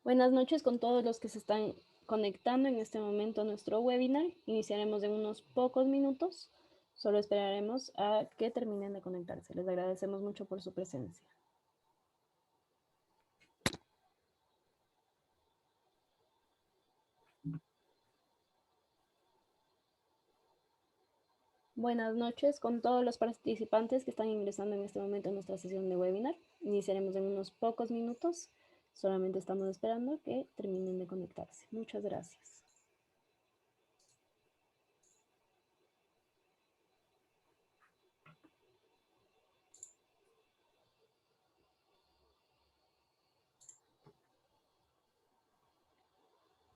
Buenas noches con todos los que se están conectando en este momento a nuestro webinar. Iniciaremos en unos pocos minutos. Solo esperaremos a que terminen de conectarse. Les agradecemos mucho por su presencia. Buenas noches con todos los participantes que están ingresando en este momento a nuestra sesión de webinar. Iniciaremos en unos pocos minutos. Solamente estamos esperando que terminen de conectarse. Muchas gracias.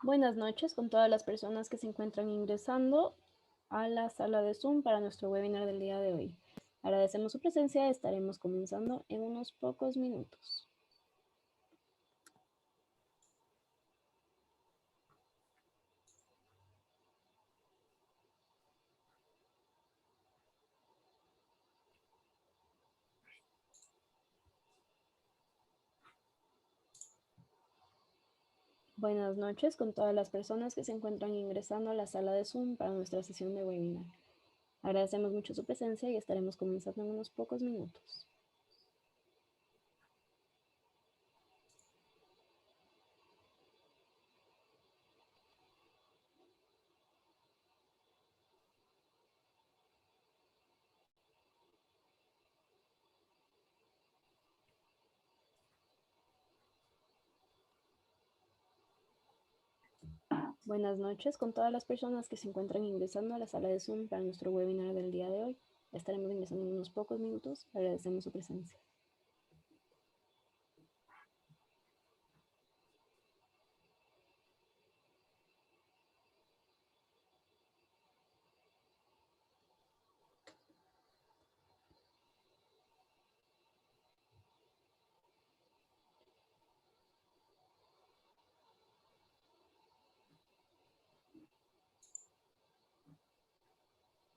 Buenas noches con todas las personas que se encuentran ingresando a la sala de Zoom para nuestro webinar del día de hoy. Agradecemos su presencia, estaremos comenzando en unos pocos minutos. Buenas noches con todas las personas que se encuentran ingresando a la sala de Zoom para nuestra sesión de webinar. Agradecemos mucho su presencia y estaremos comenzando en unos pocos minutos. Buenas noches con todas las personas que se encuentran ingresando a la sala de Zoom para nuestro webinar del día de hoy. Estaremos ingresando en unos pocos minutos. Agradecemos su presencia.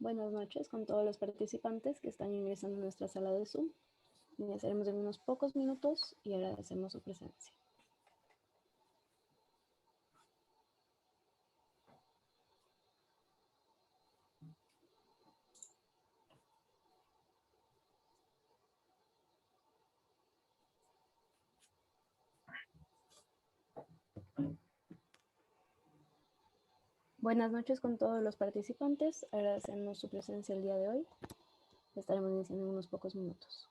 Buenas noches con todos los participantes que están ingresando a nuestra sala de Zoom. Iniciaremos en unos pocos minutos y agradecemos su presencia. Buenas noches con todos los participantes. Agradecemos su presencia el día de hoy. Estaremos iniciando en unos pocos minutos.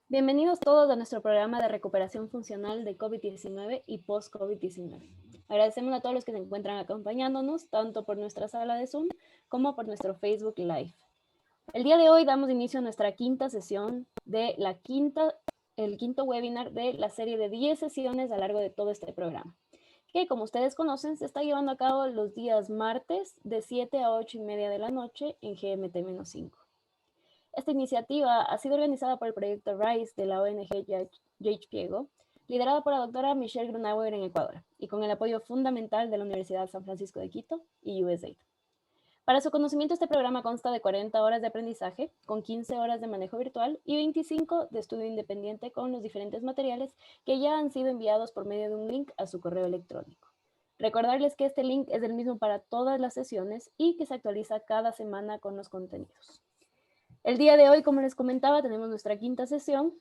Bienvenidos todos a nuestro programa de recuperación funcional de COVID-19 y post-COVID-19. Agradecemos a todos los que se encuentran acompañándonos, tanto por nuestra sala de Zoom como por nuestro Facebook Live. El día de hoy damos inicio a nuestra quinta sesión de el quinto webinar de la serie de 10 sesiones a lo largo de todo este programa, que como ustedes conocen se está llevando a cabo los días martes de 7 a 8 y media de la noche en GMT-5. Esta iniciativa ha sido organizada por el proyecto RISE de la ONG JHPIEGO, liderada por la doctora Michelle Grunauer en Ecuador y con el apoyo fundamental de la Universidad San Francisco de Quito y USAID. Para su conocimiento, este programa consta de 40 horas de aprendizaje, con 15 horas de manejo virtual y 25 de estudio independiente con los diferentes materiales que ya han sido enviados por medio de un link a su correo electrónico. Recordarles que este link es el mismo para todas las sesiones y que se actualiza cada semana con los contenidos. El día de hoy, como les comentaba, tenemos nuestra quinta sesión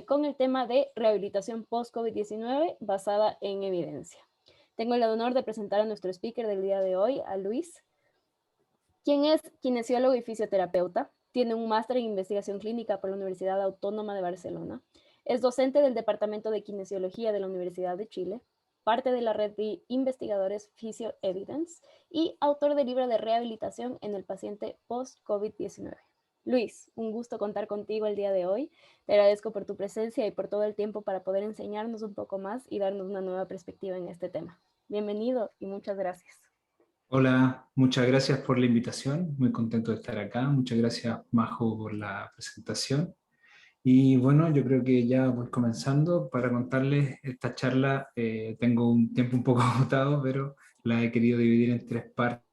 con el tema de rehabilitación post-COVID-19 basada en evidencia. Tengo el honor de presentar a nuestro speaker del día de hoy, a Luis, quien es kinesiólogo y fisioterapeuta, tiene un máster en investigación clínica por la Universidad Autónoma de Barcelona, es docente del Departamento de Kinesiología de la Universidad de Chile, parte de la red de investigadores Physio Evidence y autor del libro de rehabilitación en el paciente post-COVID-19. Luis, un gusto contar contigo el día de hoy. Te agradezco por tu presencia y por todo el tiempo para poder enseñarnos un poco más y darnos una nueva perspectiva en este tema. Bienvenido y muchas gracias. Hola, muchas gracias por la invitación, muy contento de estar acá, muchas gracias Majo por la presentación Y bueno, yo creo que ya voy comenzando para contarles esta charla. Tengo un tiempo un poco agotado, pero la he querido dividir en tres partes: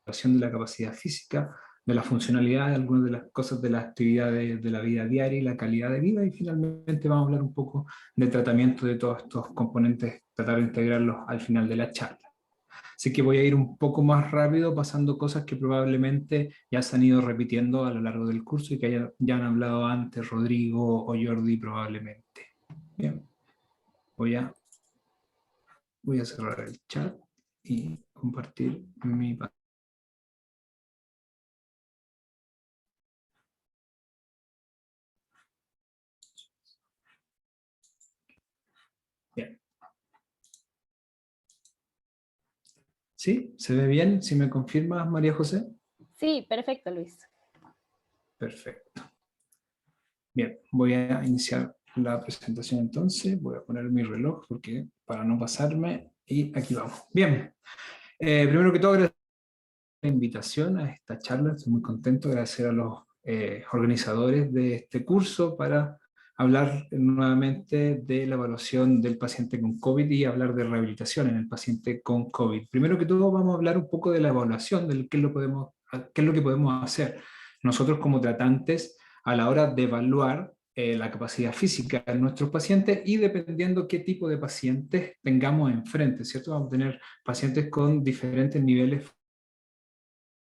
de la capacidad física, de la funcionalidad, de algunas de las cosas de las actividades de la vida diaria y la calidad de vida, y finalmente vamos a hablar un poco de tratamiento de todos estos componentes, tratar de integrarlos al final de la charla. Así que voy a ir un poco más rápido pasando cosas que probablemente ya se han ido repitiendo a lo largo del curso y que ya han hablado antes Rodrigo o Jordi probablemente. Bien, voy a cerrar el chat y compartir mi pantalla. Bien. ¿Sí? ¿Se ve bien? ¿Si me confirmas, María José? Sí, perfecto, Luis. Perfecto. Bien, voy a iniciar la presentación entonces. Voy a poner mi reloj porque para no pasarme, y aquí vamos. Bien, primero que todo, gracias la invitación a esta charla. Estoy muy contento de agradecer a los organizadores de este curso para hablar nuevamente de la evaluación del paciente con COVID y hablar de rehabilitación en el paciente con COVID. Primero que todo, vamos a hablar un poco de la evaluación, de qué es lo que podemos hacer nosotros como tratantes a la hora de evaluar la capacidad física de nuestros pacientes, y dependiendo qué tipo de pacientes tengamos enfrente, ¿cierto? Vamos a tener pacientes con diferentes niveles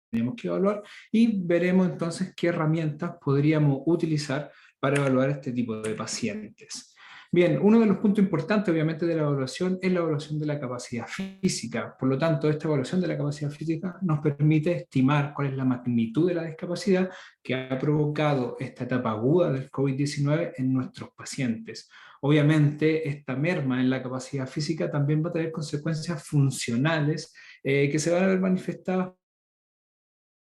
tenemos que evaluar, y veremos entonces qué herramientas podríamos utilizar para evaluar este tipo de pacientes. Bien, uno de los puntos importantes obviamente de la evaluación es la evaluación de la capacidad física. Por lo tanto, esta evaluación de la capacidad física nos permite estimar cuál es la magnitud de la discapacidad que ha provocado esta etapa aguda del COVID-19 en nuestros pacientes. Obviamente, esta merma en la capacidad física también va a tener consecuencias funcionales que se van a ver manifestadas,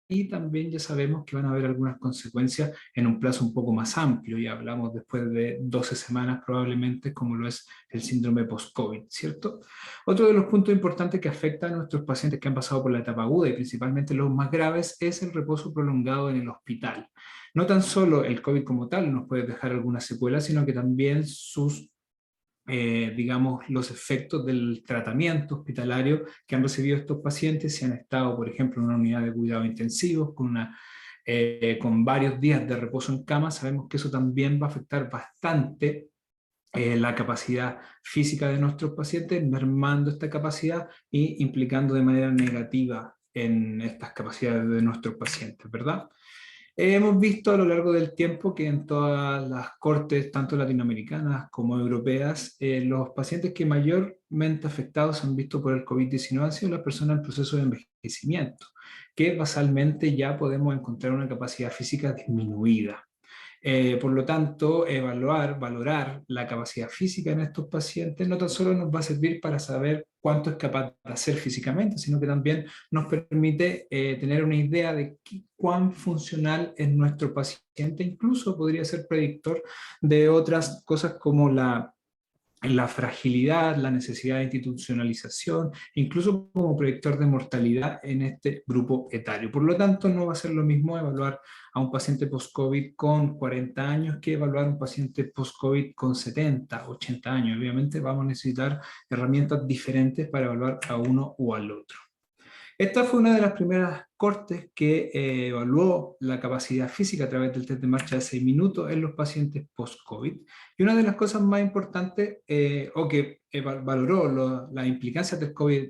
y también ya sabemos que van a haber algunas consecuencias en un plazo un poco más amplio, y hablamos después de 12 semanas probablemente, como lo es el síndrome post-COVID, ¿cierto? Otro de los puntos importantes que afecta a nuestros pacientes que han pasado por la etapa aguda, y principalmente los más graves, es el reposo prolongado en el hospital. No tan solo el COVID como tal nos puede dejar algunas secuelas, sino que también sus digamos, los efectos del tratamiento hospitalario que han recibido estos pacientes, si han estado, por ejemplo, en una unidad de cuidado intensivos con varios días de reposo en cama. Sabemos que eso también va a afectar bastante la capacidad física de nuestros pacientes, mermando esta capacidad y implicando de manera negativa en estas capacidades de nuestros pacientes, ¿verdad? Hemos visto a lo largo del tiempo que en todas las cortes, tanto latinoamericanas como europeas, los pacientes que mayormente afectados han visto por el COVID-19 han sido las personas en proceso de envejecimiento, que basalmente ya podemos encontrar una capacidad física disminuida. Por lo tanto, valorar la capacidad física en estos pacientes no tan solo nos va a servir para saber cuánto es capaz de hacer físicamente, sino que también nos permite tener una idea de cuán funcional es nuestro paciente. Incluso podría ser predictor de otras cosas como la fragilidad, la necesidad de institucionalización, incluso como predictor de mortalidad en este grupo etario. Por lo tanto, no va a ser lo mismo evaluar a un paciente post-COVID con 40 años que evaluar a un paciente post-COVID con 70, 80 años. Obviamente vamos a necesitar herramientas diferentes para evaluar a uno o al otro. Esta fue una de las primeras cortes que evaluó la capacidad física a través del test de marcha de 6 minutos en los pacientes post-COVID. Y una de las cosas más importantes, o que valoró las implicancias del COVID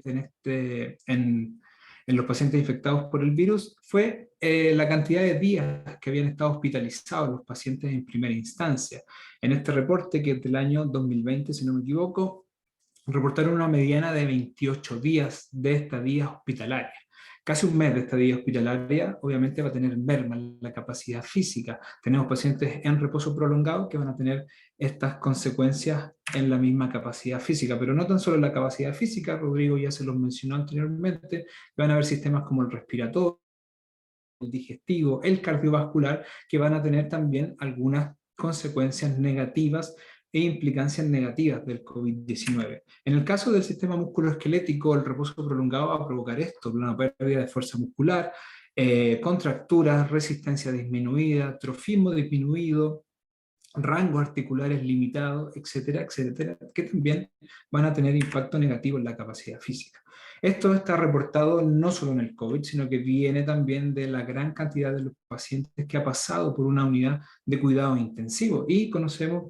en los pacientes infectados por el virus, fue la cantidad de días que habían estado hospitalizados los pacientes en primera instancia. En este reporte, que es del año 2020, si no me equivoco, reportaron una mediana de 28 días de estadía hospitalaria. Casi un mes de estadía hospitalaria obviamente va a tener merma en la capacidad física. Tenemos pacientes en reposo prolongado que van a tener estas consecuencias en la misma capacidad física, pero no tan solo en la capacidad física. Rodrigo ya se los mencionó anteriormente, van a haber sistemas como el respiratorio, el digestivo, el cardiovascular, que van a tener también algunas consecuencias negativas e implicancias negativas del COVID-19. En el caso del sistema musculoesquelético, el reposo prolongado va a provocar esto: una pérdida de fuerza muscular, contracturas, resistencia disminuida, trofismo disminuido, rangos articulares limitados, etcétera, etcétera, que también van a tener impacto negativo en la capacidad física. Esto está reportado no solo en el COVID, sino que viene también de la gran cantidad de los pacientes que ha pasado por una unidad de cuidados intensivos. Y conocemos,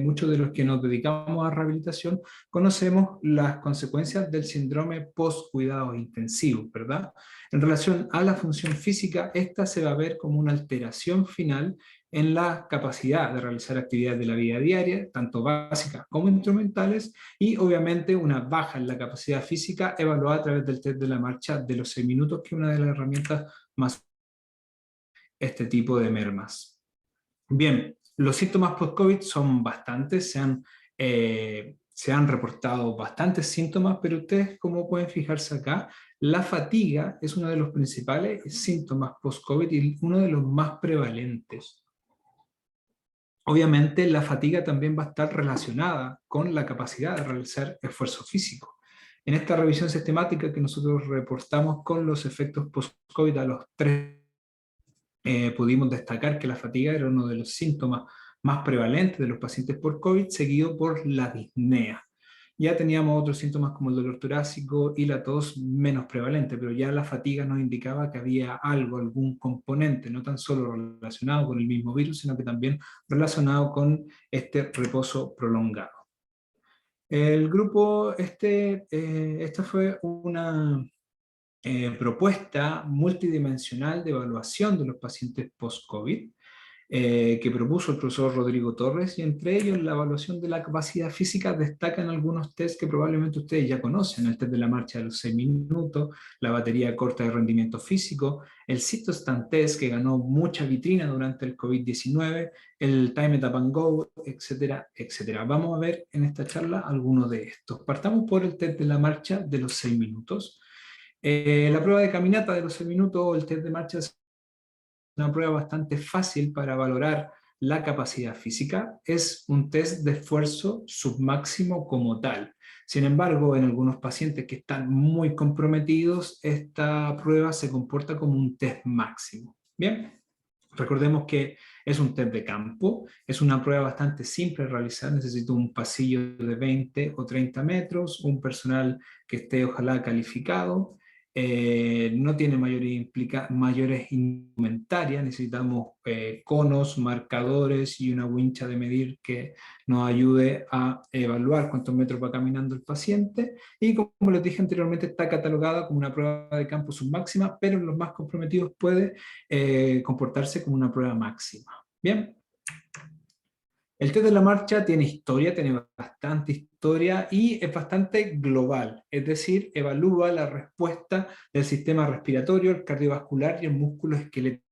muchos de los que nos dedicamos a rehabilitación, conocemos las consecuencias del síndrome post-cuidados intensivos, ¿verdad? En relación a la función física, esta se va a ver como una alteración final en la capacidad de realizar actividades de la vida diaria, tanto básicas como instrumentales, y obviamente una baja en la capacidad física evaluada a través del test de la marcha de los 6 minutos, que es una de las herramientas más este tipo de mermas. Bien, los síntomas post-COVID son bastantes, se han reportado bastantes síntomas, pero ustedes, como pueden fijarse acá, la fatiga es uno de los principales síntomas post-COVID y uno de los más prevalentes. Obviamente la fatiga también va a estar relacionada con la capacidad de realizar esfuerzo físico. En esta revisión sistemática que nosotros reportamos con los efectos post-COVID a los 3, pudimos destacar que la fatiga era uno de los síntomas más prevalentes de los pacientes por COVID, seguido por la disnea. Ya teníamos otros síntomas como el dolor torácico y la tos menos prevalente, pero ya la fatiga nos indicaba que había algo, algún componente, no tan solo relacionado con el mismo virus, sino que también relacionado con este reposo prolongado. El grupo, esta fue una propuesta multidimensional de evaluación de los pacientes post-COVID, que propuso el profesor Rodrigo Torres, y entre ellos la evaluación de la capacidad física destacan algunos tests que probablemente ustedes ya conocen: el test de la marcha de los 6 minutos, la batería corta de rendimiento físico, el Cytostat test, que ganó mucha vitrina durante el COVID-19, el Time Tap and Go, etcétera, etcétera. Vamos a ver en esta charla algunos de estos. Partamos por el test de la marcha de los 6 minutos. La prueba de caminata de los 6 minutos o el test de marcha es una prueba bastante fácil para valorar la capacidad física. Es un test de esfuerzo submáximo como tal. Sin embargo, en algunos pacientes que están muy comprometidos, esta prueba se comporta como un test máximo. Bien, recordemos que es un test de campo, es una prueba bastante simple de realizar. Necesito un pasillo de 20 o 30 metros, un personal que esté ojalá calificado. No tiene mayores indumentarias, necesitamos conos, marcadores y una wincha de medir que nos ayude a evaluar cuántos metros va caminando el paciente, y como les dije anteriormente, está catalogada como una prueba de campo submáxima, pero en los más comprometidos puede comportarse como una prueba máxima. Bien. El test de la marcha tiene historia, tiene bastante historia y es bastante global, es decir, evalúa la respuesta del sistema respiratorio, el cardiovascular y el músculo esquelético.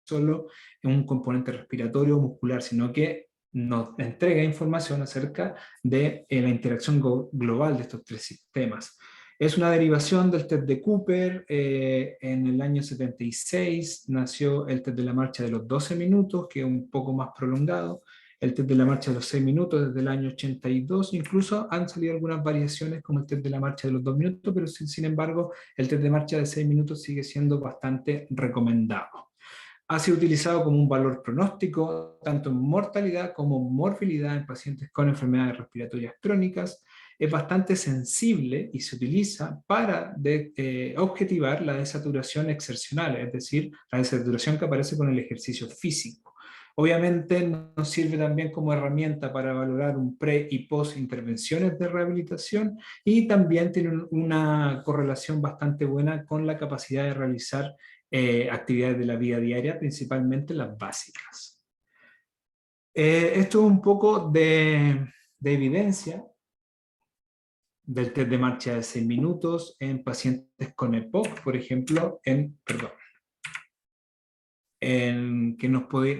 Solo en un componente respiratorio o muscular, sino que nos entrega información acerca de la interacción global de estos 3 sistemas. Es una derivación del test de Cooper. En el año 76 nació el test de la marcha de los 12 minutos, que es un poco más prolongado. El test de la marcha de los 6 minutos desde el año 82, incluso han salido algunas variaciones como el test de la marcha de los 2 minutos, pero sin embargo el test de marcha de 6 minutos sigue siendo bastante recomendado. Ha sido utilizado como un valor pronóstico, tanto en mortalidad como morbilidad en pacientes con enfermedades respiratorias crónicas. Es bastante sensible y se utiliza para objetivar la desaturación exercional, es decir, la desaturación que aparece con el ejercicio físico. Obviamente nos sirve también como herramienta para valorar un pre y post intervenciones de rehabilitación, y también tiene una correlación bastante buena con la capacidad de realizar actividades de la vida diaria, principalmente las básicas. Esto es un poco de evidencia del test de marcha de 6 minutos en pacientes con EPOC, por ejemplo, que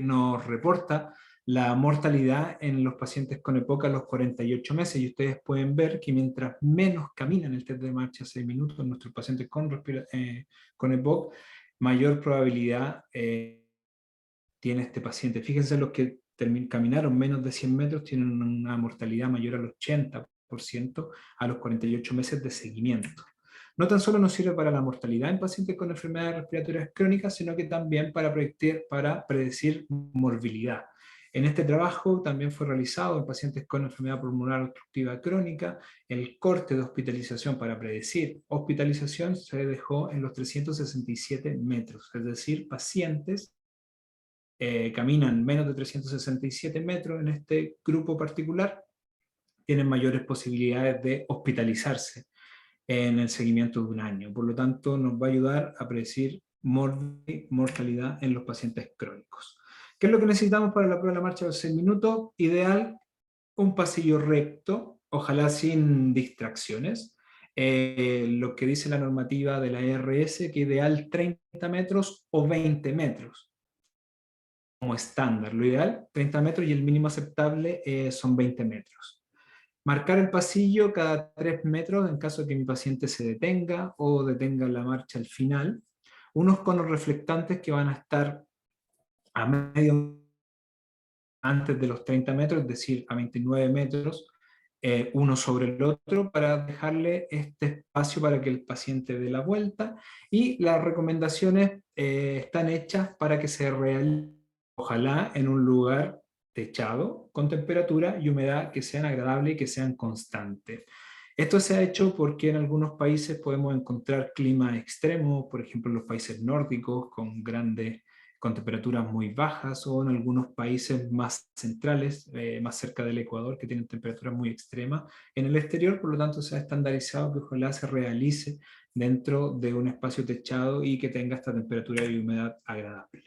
nos reporta la mortalidad en los pacientes con EPOC a los 48 meses, y ustedes pueden ver que mientras menos caminan el test de marcha 6 minutos nuestros pacientes con EPOC, mayor probabilidad tiene este paciente. Fíjense, los que caminaron menos de 100 metros tienen una mortalidad mayor al 80% a los 48 meses de seguimiento. No tan solo nos sirve para la mortalidad en pacientes con enfermedades respiratorias crónicas, sino que también para predecir morbilidad. En este trabajo también fue realizado en pacientes con enfermedad pulmonar obstructiva crónica. El corte de hospitalización para predecir hospitalización se dejó en los 367 metros, es decir, pacientes caminan menos de 367 metros en este grupo particular, tienen mayores posibilidades de hospitalizarse en el seguimiento de un año. Por lo tanto, nos va a ayudar a predecir mortalidad en los pacientes crónicos. ¿Qué es lo que necesitamos para la prueba de la marcha de los 6 minutos? Ideal, un pasillo recto, ojalá sin distracciones. Lo que dice la normativa de la ERS, que ideal 30 metros o 20 metros como estándar. Lo ideal, 30 metros, y el mínimo aceptable son 20 metros. Marcar el pasillo cada 3 metros en caso de que mi paciente se detenga o detenga la marcha al final. Unos conos reflectantes que van a estar a medio antes de los 30 metros, es decir, a 29 metros, uno sobre el otro, para dejarle este espacio para que el paciente dé la vuelta. Y las recomendaciones están hechas para que se realice, ojalá, en un lugar techado, con temperatura y humedad que sean agradables y que sean constantes. Esto se ha hecho porque en algunos países podemos encontrar climas extremos, por ejemplo en los países nórdicos con temperaturas muy bajas, o en algunos países más centrales, más cerca del Ecuador, que tienen temperaturas muy extremas en el exterior. Por lo tanto se ha estandarizado que ojalá se realice dentro de un espacio techado y que tenga esta temperatura y humedad agradable.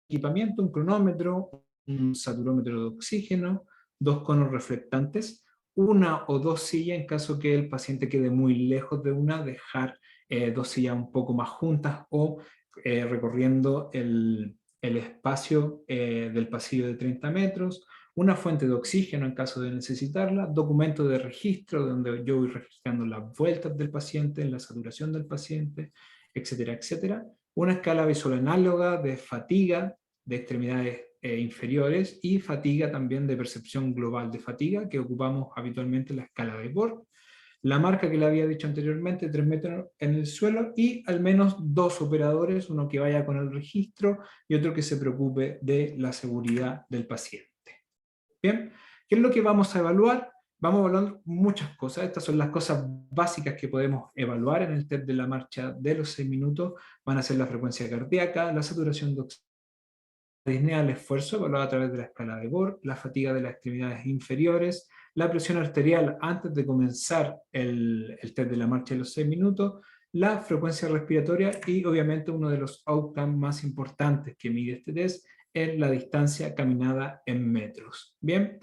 Equipamiento: un cronómetro, un saturómetro de oxígeno, 2 conos reflectantes, una o 2 sillas en caso que el paciente quede muy lejos de una, dejar 2 sillas un poco más juntas, o recorriendo el espacio del pasillo de 30 metros, una fuente de oxígeno en caso de necesitarla, documento de registro donde yo voy registrando las vueltas del paciente, la saturación del paciente, etcétera, etcétera. Una escala visual análoga de fatiga de extremidades inferiores y fatiga también de percepción global de fatiga, que ocupamos habitualmente en la escala de Borg. La marca que le había dicho anteriormente, 3 metros en el suelo, y al menos 2 operadores, uno que vaya con el registro y otro que se preocupe de la seguridad del paciente. Bien, ¿qué es lo que vamos a evaluar? Vamos a evaluar muchas cosas. Estas son las cosas básicas que podemos evaluar en el test de la marcha de los 6 minutos. Van a ser la frecuencia cardíaca, la saturación de oxígeno, la disnea del esfuerzo, evaluada a través de la escala de Borg, la fatiga de las extremidades inferiores, la presión arterial antes de comenzar el test de la marcha de los 6 minutos, la frecuencia respiratoria, y obviamente uno de los outcomes más importantes que mide este test es la distancia caminada en metros. Bien.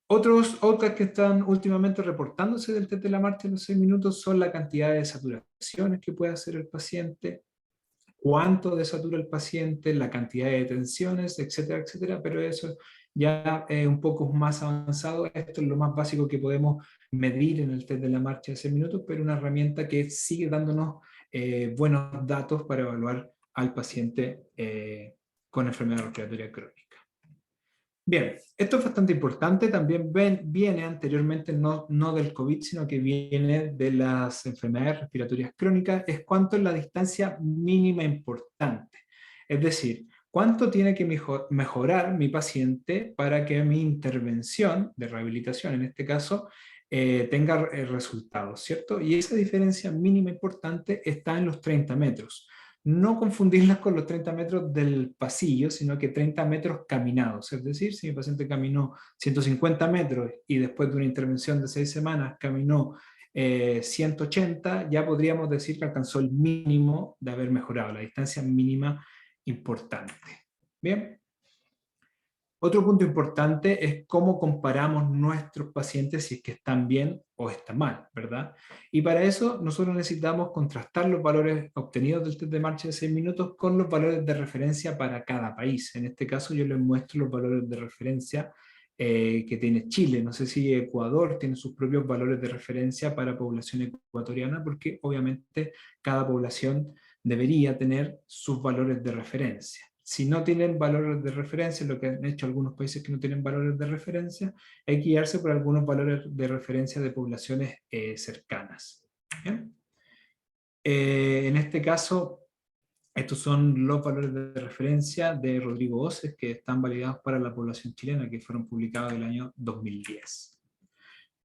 Otros outcomes que están últimamente reportándose del test de la marcha de los 6 minutos son la cantidad de saturaciones que puede hacer el paciente, cuánto desatura el paciente, la cantidad de detenciones, etcétera, etcétera, pero eso ya es un poco más avanzado. Esto es lo más básico que podemos medir en el test de la marcha de 6 minutos, pero una herramienta que sigue dándonos buenos datos para evaluar al paciente con enfermedad respiratoria crónica. Bien, esto es bastante importante, también viene anteriormente no del COVID, sino que viene de las enfermedades respiratorias crónicas, es cuánto es la distancia mínima importante. Es decir, cuánto tiene que mejorar mi paciente para que mi intervención de rehabilitación, en este caso, tenga resultados, ¿cierto? Y esa diferencia mínima importante está en los 30 metros. No confundirlas con los 30 metros del pasillo, sino que 30 metros caminados. Es decir, si mi paciente caminó 150 metros y después de una intervención de 6 semanas caminó 180, ya podríamos decir que alcanzó el mínimo de haber mejorado, la distancia mínima importante. Bien. Otro punto importante es cómo comparamos nuestros pacientes, si es que están bien o están mal, ¿verdad? Y para eso nosotros necesitamos contrastar los valores obtenidos del test de marcha de 6 minutos con los valores de referencia para cada país. En este caso yo les muestro los valores de referencia que tiene Chile. No sé si Ecuador tiene sus propios valores de referencia para población ecuatoriana, porque obviamente cada población debería tener sus valores de referencia. Si no tienen valores de referencia, lo que han hecho algunos países que no tienen valores de referencia, hay que guiarse por algunos valores de referencia de poblaciones cercanas. En este caso, Estos son los valores de referencia de Rodrigo Oces que están validados para la población chilena, que fueron publicados el año 2010.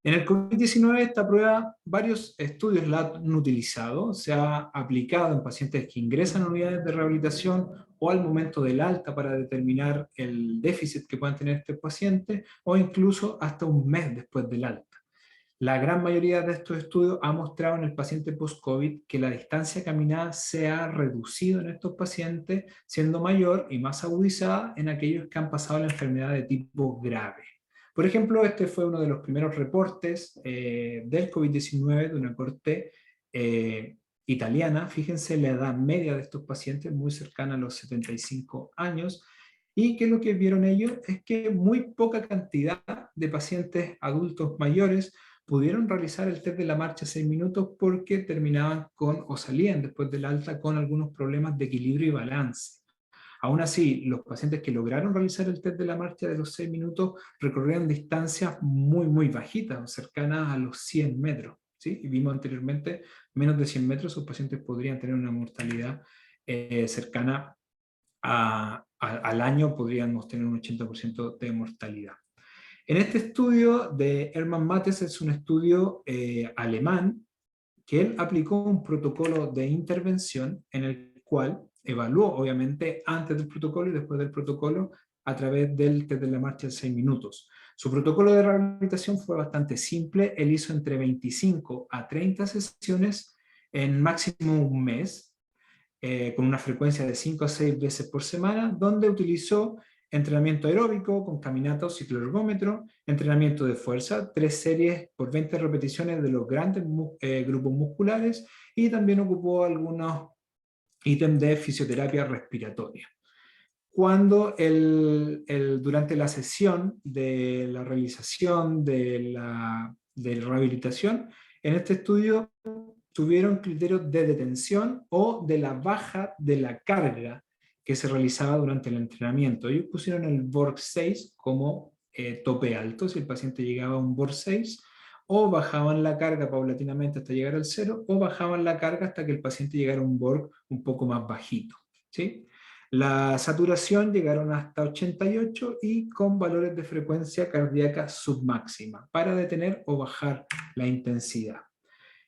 En el COVID-19 esta prueba, varios estudios la han utilizado, se ha aplicado en pacientes que ingresan a unidades de rehabilitación o al momento del alta para determinar el déficit que puedan tener estos pacientes, o incluso hasta un mes después del alta. La gran mayoría de estos estudios ha mostrado en el paciente post-COVID que la distancia caminada se ha reducido en estos pacientes, siendo mayor y más agudizada en aquellos que han pasado la enfermedad de tipo grave. Por ejemplo, este fue uno de los primeros reportes del COVID-19 de una corte italiana. Fíjense la edad media de estos pacientes, muy cercana a los 75 años, y que lo que vieron ellos es que muy poca cantidad de pacientes adultos mayores pudieron realizar el test de la marcha 6 minutos porque terminaban con o salían después del alta con algunos problemas de equilibrio y balance. Aún así, los pacientes que lograron realizar el test de la marcha de los 6 minutos recorrían distancias muy bajitas, cercanas a los 100 metros. ¿Sí? Y vimos anteriormente, menos de 100 metros, esos pacientes podrían tener una mortalidad cercana al año, podríamos tener un 80% de mortalidad. En este estudio de Hermann Mattes, es un estudio alemán, que él aplicó un protocolo de intervención en el cual evaluó, obviamente, antes del protocolo y después del protocolo a través del test de la marcha de 6 minutos. Su protocolo de rehabilitación fue bastante simple, él hizo entre 25 a 30 sesiones en máximo un mes, con una frecuencia de 5 a 6 veces por semana, donde utilizó entrenamiento aeróbico con caminata o cicloergómetro, entrenamiento de fuerza, 3 series por 20 repeticiones de los grandes grupos musculares, y también ocupó algunos ítems de fisioterapia respiratoria. Cuando durante la sesión de la realización de la rehabilitación, en este estudio tuvieron criterios de detención o de la baja de la carga que se realizaba durante el entrenamiento. Ellos pusieron el Borg 6 como tope alto, si el paciente llegaba a un Borg 6, o bajaban la carga paulatinamente hasta llegar al 0, o bajaban la carga hasta que el paciente llegara a un Borg un poco más bajito. ¿Sí? La saturación llegaron hasta 88 y con valores de frecuencia cardíaca submáxima para detener o bajar la intensidad.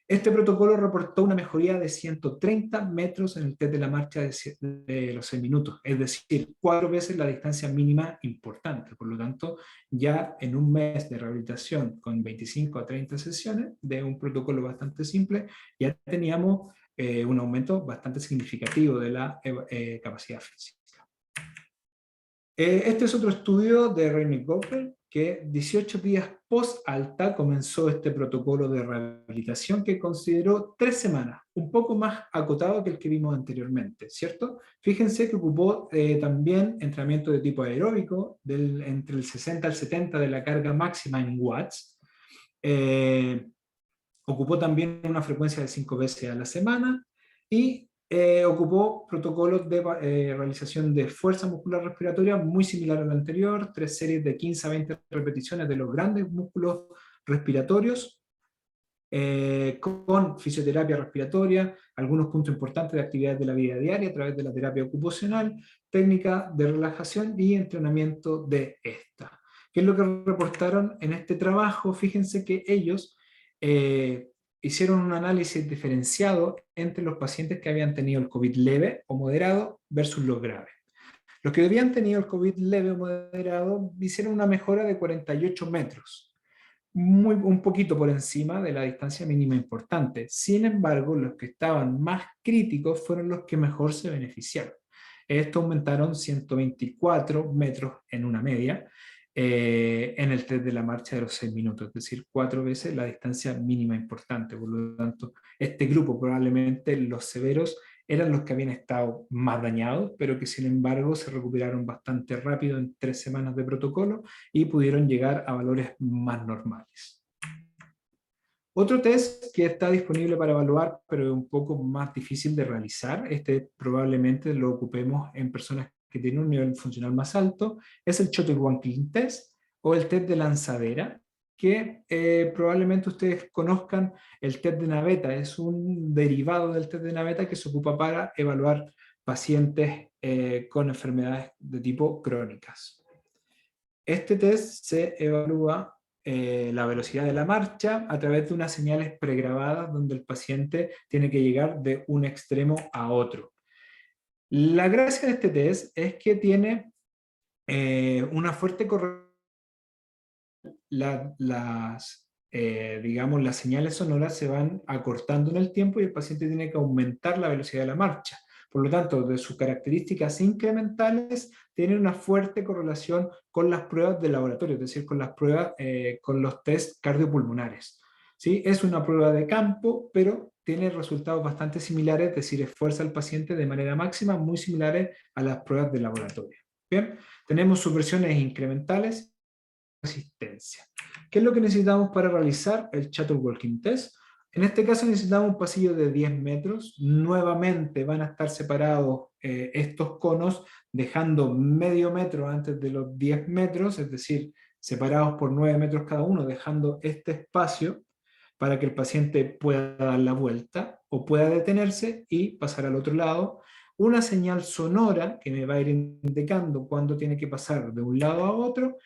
Este protocolo reportó una mejoría de 130 metros en el test de la marcha de los 6 minutos, es decir, 4 veces la distancia mínima importante. Por lo tanto, ya en un mes de rehabilitación con 25 a 30 sesiones de un protocolo bastante simple, ya teníamos un aumento bastante significativo de la capacidad física. Este es otro estudio de Reinick Goldberg, que 18 días post-alta comenzó este protocolo de rehabilitación que consideró 3 semanas, un poco más acotado que el que vimos anteriormente, ¿cierto? Fíjense que ocupó también entrenamiento de tipo aeróbico, entre el 60 al 70 de la carga máxima en watts. Ocupó también una frecuencia de 5 veces a la semana y ocupó protocolos de realización de fuerza muscular respiratoria muy similar al anterior, 3 series de 15 a 20 repeticiones de los grandes músculos respiratorios, con fisioterapia respiratoria, algunos puntos importantes de actividades de la vida diaria a través de la terapia ocupacional, técnica de relajación y entrenamiento de esta. ¿Qué es lo que reportaron en este trabajo? Fíjense que ellos hicieron un análisis diferenciado entre los pacientes que habían tenido el COVID leve o moderado versus los graves. Los que habían tenido el COVID leve o moderado hicieron una mejora de 48 metros, un poquito por encima de la distancia mínima importante. Sin embargo, los que estaban más críticos fueron los que mejor se beneficiaron. Esto aumentaron 124 metros en una media, en el test de la marcha de los 6 minutos, es decir, 4 veces la distancia mínima importante. Por lo tanto, este grupo, probablemente los severos, eran los que habían estado más dañados, pero que sin embargo se recuperaron bastante rápido en 3 semanas de protocolo y pudieron llegar a valores más normales. Otro test que está disponible para evaluar, pero es un poco más difícil de realizar, este probablemente lo ocupemos en personas que tienen un nivel funcional más alto, es el Shuttle-Wankin Test o el test de lanzadera, que probablemente ustedes conozcan. El test de naveta es un derivado del test de naveta que se ocupa para evaluar pacientes con enfermedades de tipo crónicas. Este test se evalúa la velocidad de la marcha a través de unas señales pregrabadas donde el paciente tiene que llegar de un extremo a otro. La gracia de este test es que tiene una fuerte correlación. Digamos, las señales sonoras se van acortando en el tiempo y el paciente tiene que aumentar la velocidad de la marcha. Por lo tanto, de sus características incrementales, tiene una fuerte correlación con las pruebas de laboratorio, es decir, con las pruebas, con los test cardiopulmonares. ¿Sí? Es una prueba de campo, pero tiene resultados bastante similares, es decir, esfuerza al paciente de manera máxima, muy similares a las pruebas de laboratorio. Bien, tenemos subversiones incrementales, resistencia. ¿Qué es lo que necesitamos para realizar el Shuttle Walking Test? En este caso necesitamos un pasillo de 10 metros. Nuevamente van a estar separados estos conos, dejando medio metro antes de los 10 metros, es decir, separados por 9 metros cada uno, dejando este espacio para que el paciente pueda dar la vuelta o pueda detenerse y pasar al otro lado. Una señal sonora que me va a ir indicando cuándo tiene que pasar de un lado a otro.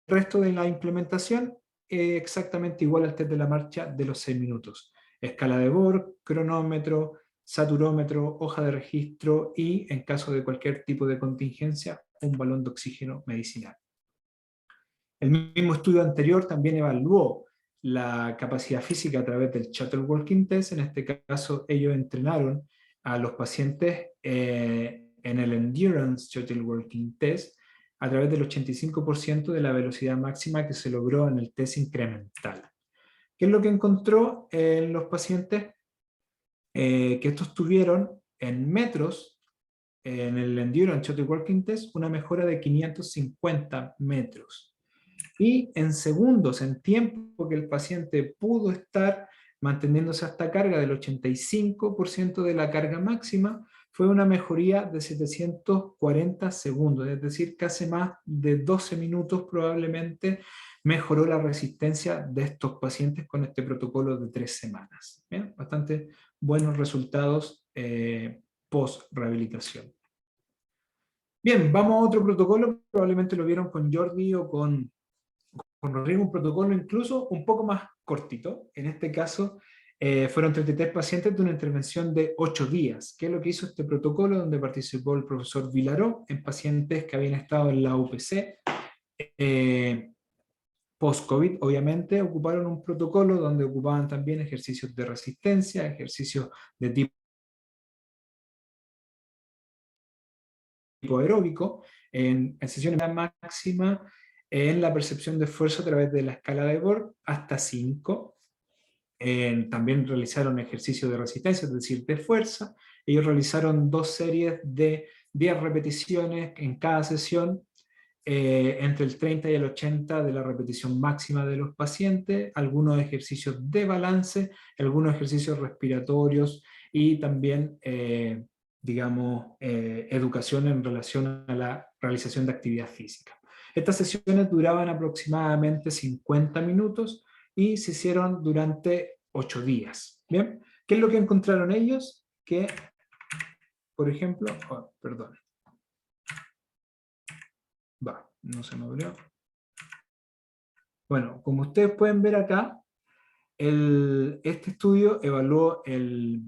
El resto de la implementación es exactamente igual al test de la marcha de los 6 minutos. Escala de Borg, cronómetro, saturómetro, hoja de registro y, en caso de cualquier tipo de contingencia, un balón de oxígeno medicinal. El mismo estudio anterior también evaluó la capacidad física a través del Shuttle Walking Test. En este caso, ellos entrenaron a los pacientes en el Endurance Shuttle Walking Test a través del 85% de la velocidad máxima que se logró en el test incremental. ¿Qué es lo que encontró en los pacientes? Que estos tuvieron en metros, en el Endurance Shuttle Walking Test, una mejora de 550 metros. Y en segundos, en tiempo que el paciente pudo estar manteniéndose hasta carga del 85% de la carga máxima, fue una mejoría de 740 segundos, es decir, casi más de 12 minutos probablemente mejoró la resistencia de estos pacientes con este protocolo de 3 semanas. ¿Bien? Bastante buenos resultados post-rehabilitación. Bien, vamos a otro protocolo, probablemente lo vieron con Jordi o con Rodrigo, un protocolo incluso un poco más cortito. En este caso, fueron 33 pacientes de una intervención de 8 días. ¿Qué es lo que hizo este protocolo? Donde participó el profesor Vilaró en pacientes que habían estado en la UPC. Post-COVID, obviamente, ocuparon un protocolo donde ocupaban también ejercicios de resistencia, ejercicios de tipo aeróbico, en sesiones máxima, en la percepción de esfuerzo a través de la escala de Borg, hasta 5. También realizaron ejercicios de resistencia, es decir, de fuerza. Ellos realizaron 2 series de 10 repeticiones en cada sesión, entre el 30 y el 80 de la repetición máxima de los pacientes, algunos ejercicios de balance, algunos ejercicios respiratorios y también, digamos, educación en relación a la realización de actividad física. Estas sesiones duraban aproximadamente 50 minutos y se hicieron durante 8 días. ¿Bien? ¿Qué es lo que encontraron ellos? Que, por ejemplo, perdón. No se me abrió. Bueno, como ustedes pueden ver acá, este estudio evaluó el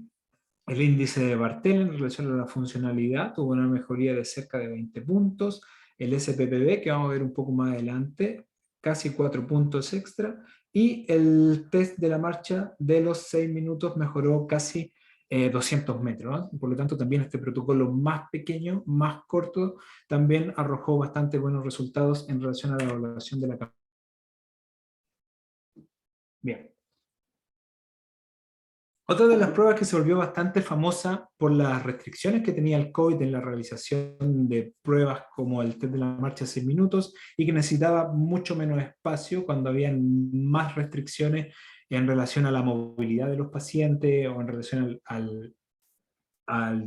índice de Bartel en relación a la funcionalidad, tuvo una mejoría de cerca de 20 puntos, el SPPB, que vamos a ver un poco más adelante, casi 4 puntos extra, y el test de la marcha de los 6 minutos mejoró casi 200 metros, ¿eh? Por lo tanto, también este protocolo más pequeño, más corto, también arrojó bastante buenos resultados en relación a la evaluación de la capacidad. Bien. Otra de las pruebas que se volvió bastante famosa por las restricciones que tenía el COVID en la realización de pruebas como el test de la marcha 6 minutos y que necesitaba mucho menos espacio cuando había más restricciones en relación a la movilidad de los pacientes o en relación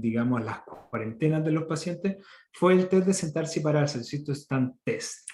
digamos, a las cuarentenas de los pacientes, fue el test de sentarse y pararse, el sit-to-stand test.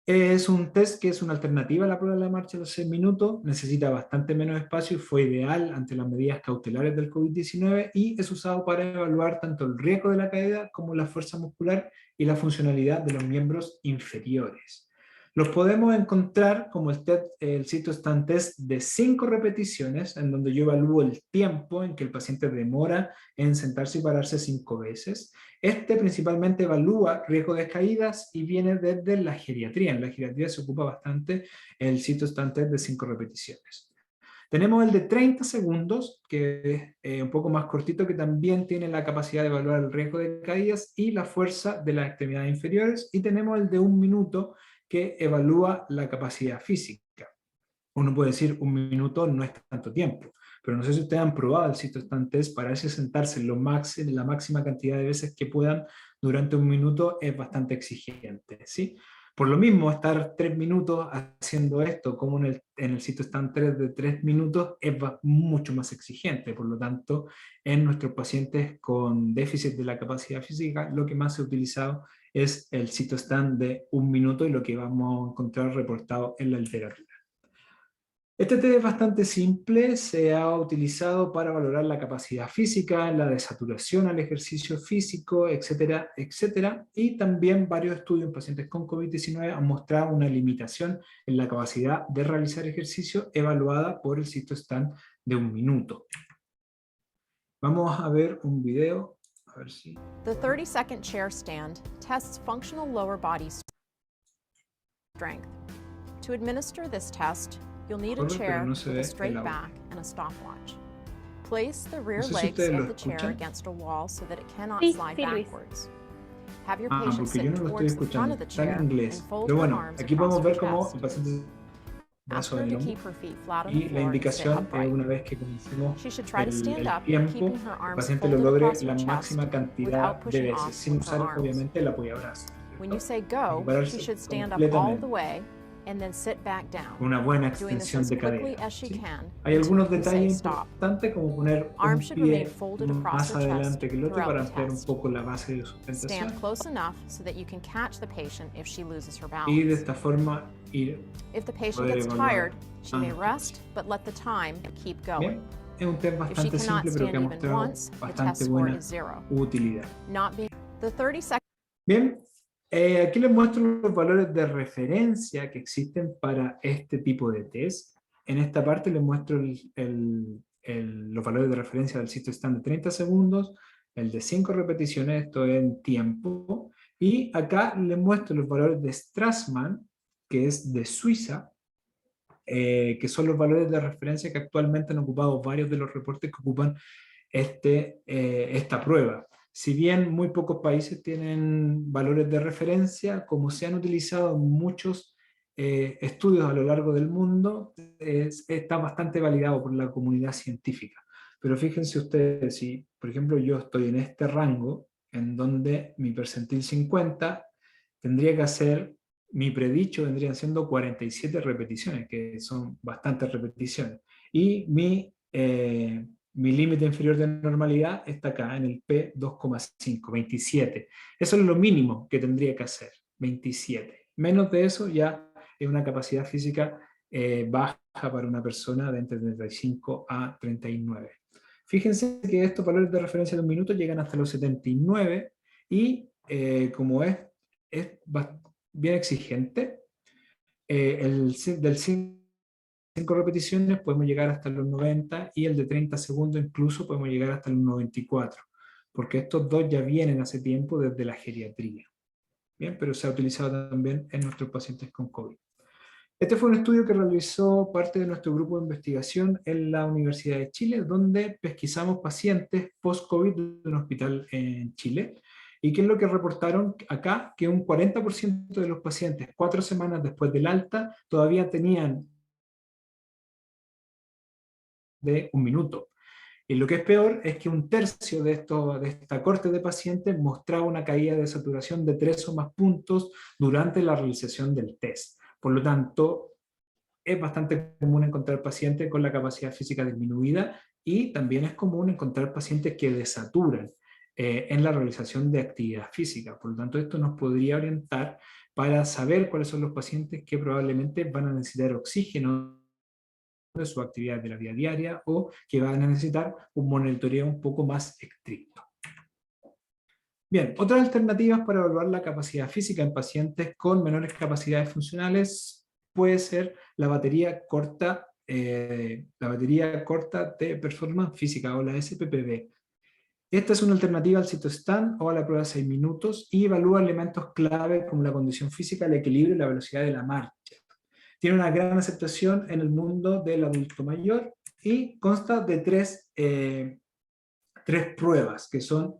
Es un test que es una alternativa a la prueba de la marcha de los 6 minutos, necesita bastante menos espacio y fue ideal ante las medidas cautelares del COVID-19 y es usado para evaluar tanto el riesgo de la caída como la fuerza muscular y la funcionalidad de los miembros inferiores. Los podemos encontrar como el CitoStan test de 5 repeticiones, en donde yo evalúo el tiempo en que el paciente demora en sentarse y pararse 5 veces. Este principalmente evalúa riesgo de caídas y viene desde la geriatría. En la geriatría se ocupa bastante el CitoStan test de 5 repeticiones. Tenemos el de 30 segundos, que es un poco más cortito, que también tiene la capacidad de evaluar el riesgo de caídas y la fuerza de las extremidades inferiores. Y tenemos el de 1 minuto, que evalúa la capacidad física. Uno puede decir 1 minuto no es tanto tiempo, pero no sé si ustedes han probado el CitoStan test para ese sentarse la máxima cantidad de veces que puedan durante 1 minuto es bastante exigente, ¿sí? Por lo mismo, estar 3 minutos haciendo esto, como en el CitoStan 3 de 3 minutos, es mucho más exigente. Por lo tanto, en nuestros pacientes con déficit de la capacidad física, lo que más se ha utilizado es el CitoStan de 1 minuto y lo que vamos a encontrar reportado en la literatura. Este test es bastante simple, se ha utilizado para valorar la capacidad física, la desaturación al ejercicio físico, etcétera, etcétera, y también varios estudios en pacientes con COVID-19 han mostrado una limitación en la capacidad de realizar ejercicio evaluada por el CitoStan de 1 minuto. Vamos a ver un video, a ver si... The 30-second chair stand tests functional lower body strength. To administer this test, you'll need a chair with a straight back and a stopwatch. Place the rear legs of the chair against a wall so that it cannot slide backwards. Have your patient sit towards the front of the chair and fold her arms across her chest. Ask her to keep her feet flat on the floor and sit upright. She should try to stand up, keeping her arms folded across her chest without pushing off with her arms. When you say go, she should stand up all the way and then sit back down. Una buena Doing this extensión as de quickly cadera. as she ¿Sí? can Hay algunos until you say detalles stop. importantes como poner un Arms should pie remain folded across más her chest adelante que el otro para throughout the ampliar un test. poco la base de sustentación Stand close enough so that you can catch the patient if she loses her y de balance. esta forma ir. If the patient poder gets evaluar tired, she may antes. rest, but let the time keep going. Bien, es un test If she bastante cannot simple pero stand que ha even mostrado once, the test bastante score buena is 0. utilidad. Not being the 30-second Bien, aquí les muestro los valores de referencia que existen para este tipo de test. En esta parte les muestro los valores de referencia del CitoStan de 30 segundos, el de 5 repeticiones, esto en tiempo, y acá les muestro los valores de Strassman, que es de Suiza, que son los valores de referencia que actualmente han ocupado varios de los reportes que ocupan esta prueba. Si bien muy pocos países tienen valores de referencia, como se han utilizado muchos estudios a lo largo del mundo, está bastante validado por la comunidad científica. Pero fíjense ustedes, si por ejemplo yo estoy en este rango, en donde mi percentil 50, tendría que hacer, mi predicho vendrían siendo 47 repeticiones, que son bastantes repeticiones. Y mi límite inferior de normalidad está acá, en el P2,5, 27. Eso es lo mínimo que tendría que hacer, 27. Menos de eso ya es una capacidad física baja para una persona de entre 35 a 39. Fíjense que estos valores de referencia de 1 minuto llegan hasta los 79 y como es bien exigente, del 5 repeticiones podemos llegar hasta los 90 y el de 30 segundos incluso podemos llegar hasta los 94, porque estos dos ya vienen hace tiempo desde la geriatría. Bien, pero se ha utilizado también en nuestros pacientes con COVID. Este fue un estudio que realizó parte de nuestro grupo de investigación en la Universidad de Chile, donde pesquisamos pacientes post-COVID de un hospital en Chile. ¿Y qué es lo que reportaron acá? Que un 40% de los pacientes 4 semanas después del alta todavía tenían de 1 minuto. Y lo que es peor es que 1/3 de esta corte de pacientes mostraba una caída de saturación de 3 o más puntos durante la realización del test. Por lo tanto, es bastante común encontrar pacientes con la capacidad física disminuida y también es común encontrar pacientes que desaturan en la realización de actividad física. Por lo tanto, esto nos podría orientar para saber cuáles son los pacientes que probablemente van a necesitar oxígeno de su actividad de la vida diaria o que van a necesitar un monitoreo un poco más estricto. Bien, otras alternativas para evaluar la capacidad física en pacientes con menores capacidades funcionales puede ser la batería corta de performance física o la SPPB. Esta es una alternativa al CITO-STAND o a la prueba de 6 minutos y evalúa elementos clave como la condición física, el equilibrio y la velocidad de la marcha. Tiene una gran aceptación en el mundo del adulto mayor y consta de tres pruebas, que son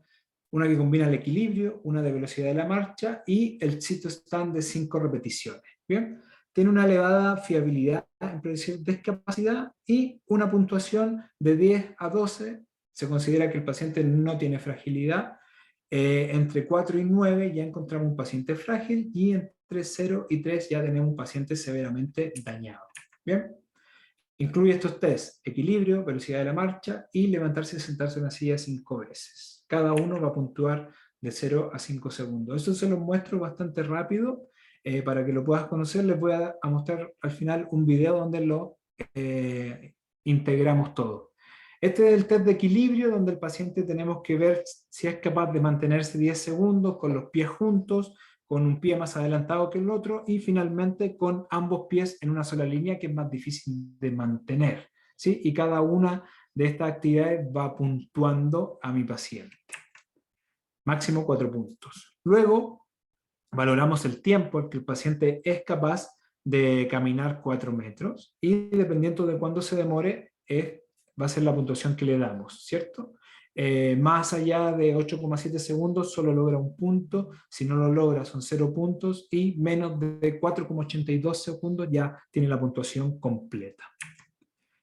una que combina el equilibrio, una de velocidad de la marcha y el CITO-STAND de 5 repeticiones. ¿Bien? Tiene una elevada fiabilidad en predecir discapacidad y una puntuación de 10 a 12. Se considera que el paciente no tiene fragilidad. Entre 4 y 9 ya encontramos un paciente frágil y entre 0 y 3 ya tenemos un paciente severamente dañado. ¿Bien? Incluye estos test: equilibrio, velocidad de la marcha y levantarse y sentarse en una silla 5 veces. Cada uno va a puntuar de 0 a 5 segundos. Eso se los muestro bastante rápido para que lo puedas conocer. Les voy a mostrar al final un video donde lo integramos todo. Este es el test de equilibrio, donde el paciente tenemos que ver si es capaz de mantenerse 10 segundos con los pies juntos, con un pie más adelantado que el otro, y finalmente con ambos pies en una sola línea, que es más difícil de mantener, ¿sí? Y cada una de estas actividades va puntuando a mi paciente. Máximo 4 puntos. Luego, valoramos el tiempo en que el paciente es capaz de caminar 4 metros, y dependiendo de cuándo se demore, va a ser la puntuación que le damos, ¿cierto? Más allá de 8,7 segundos solo logra 1 punto, si no lo logra son 0 puntos, y menos de 4,82 segundos ya tiene la puntuación completa.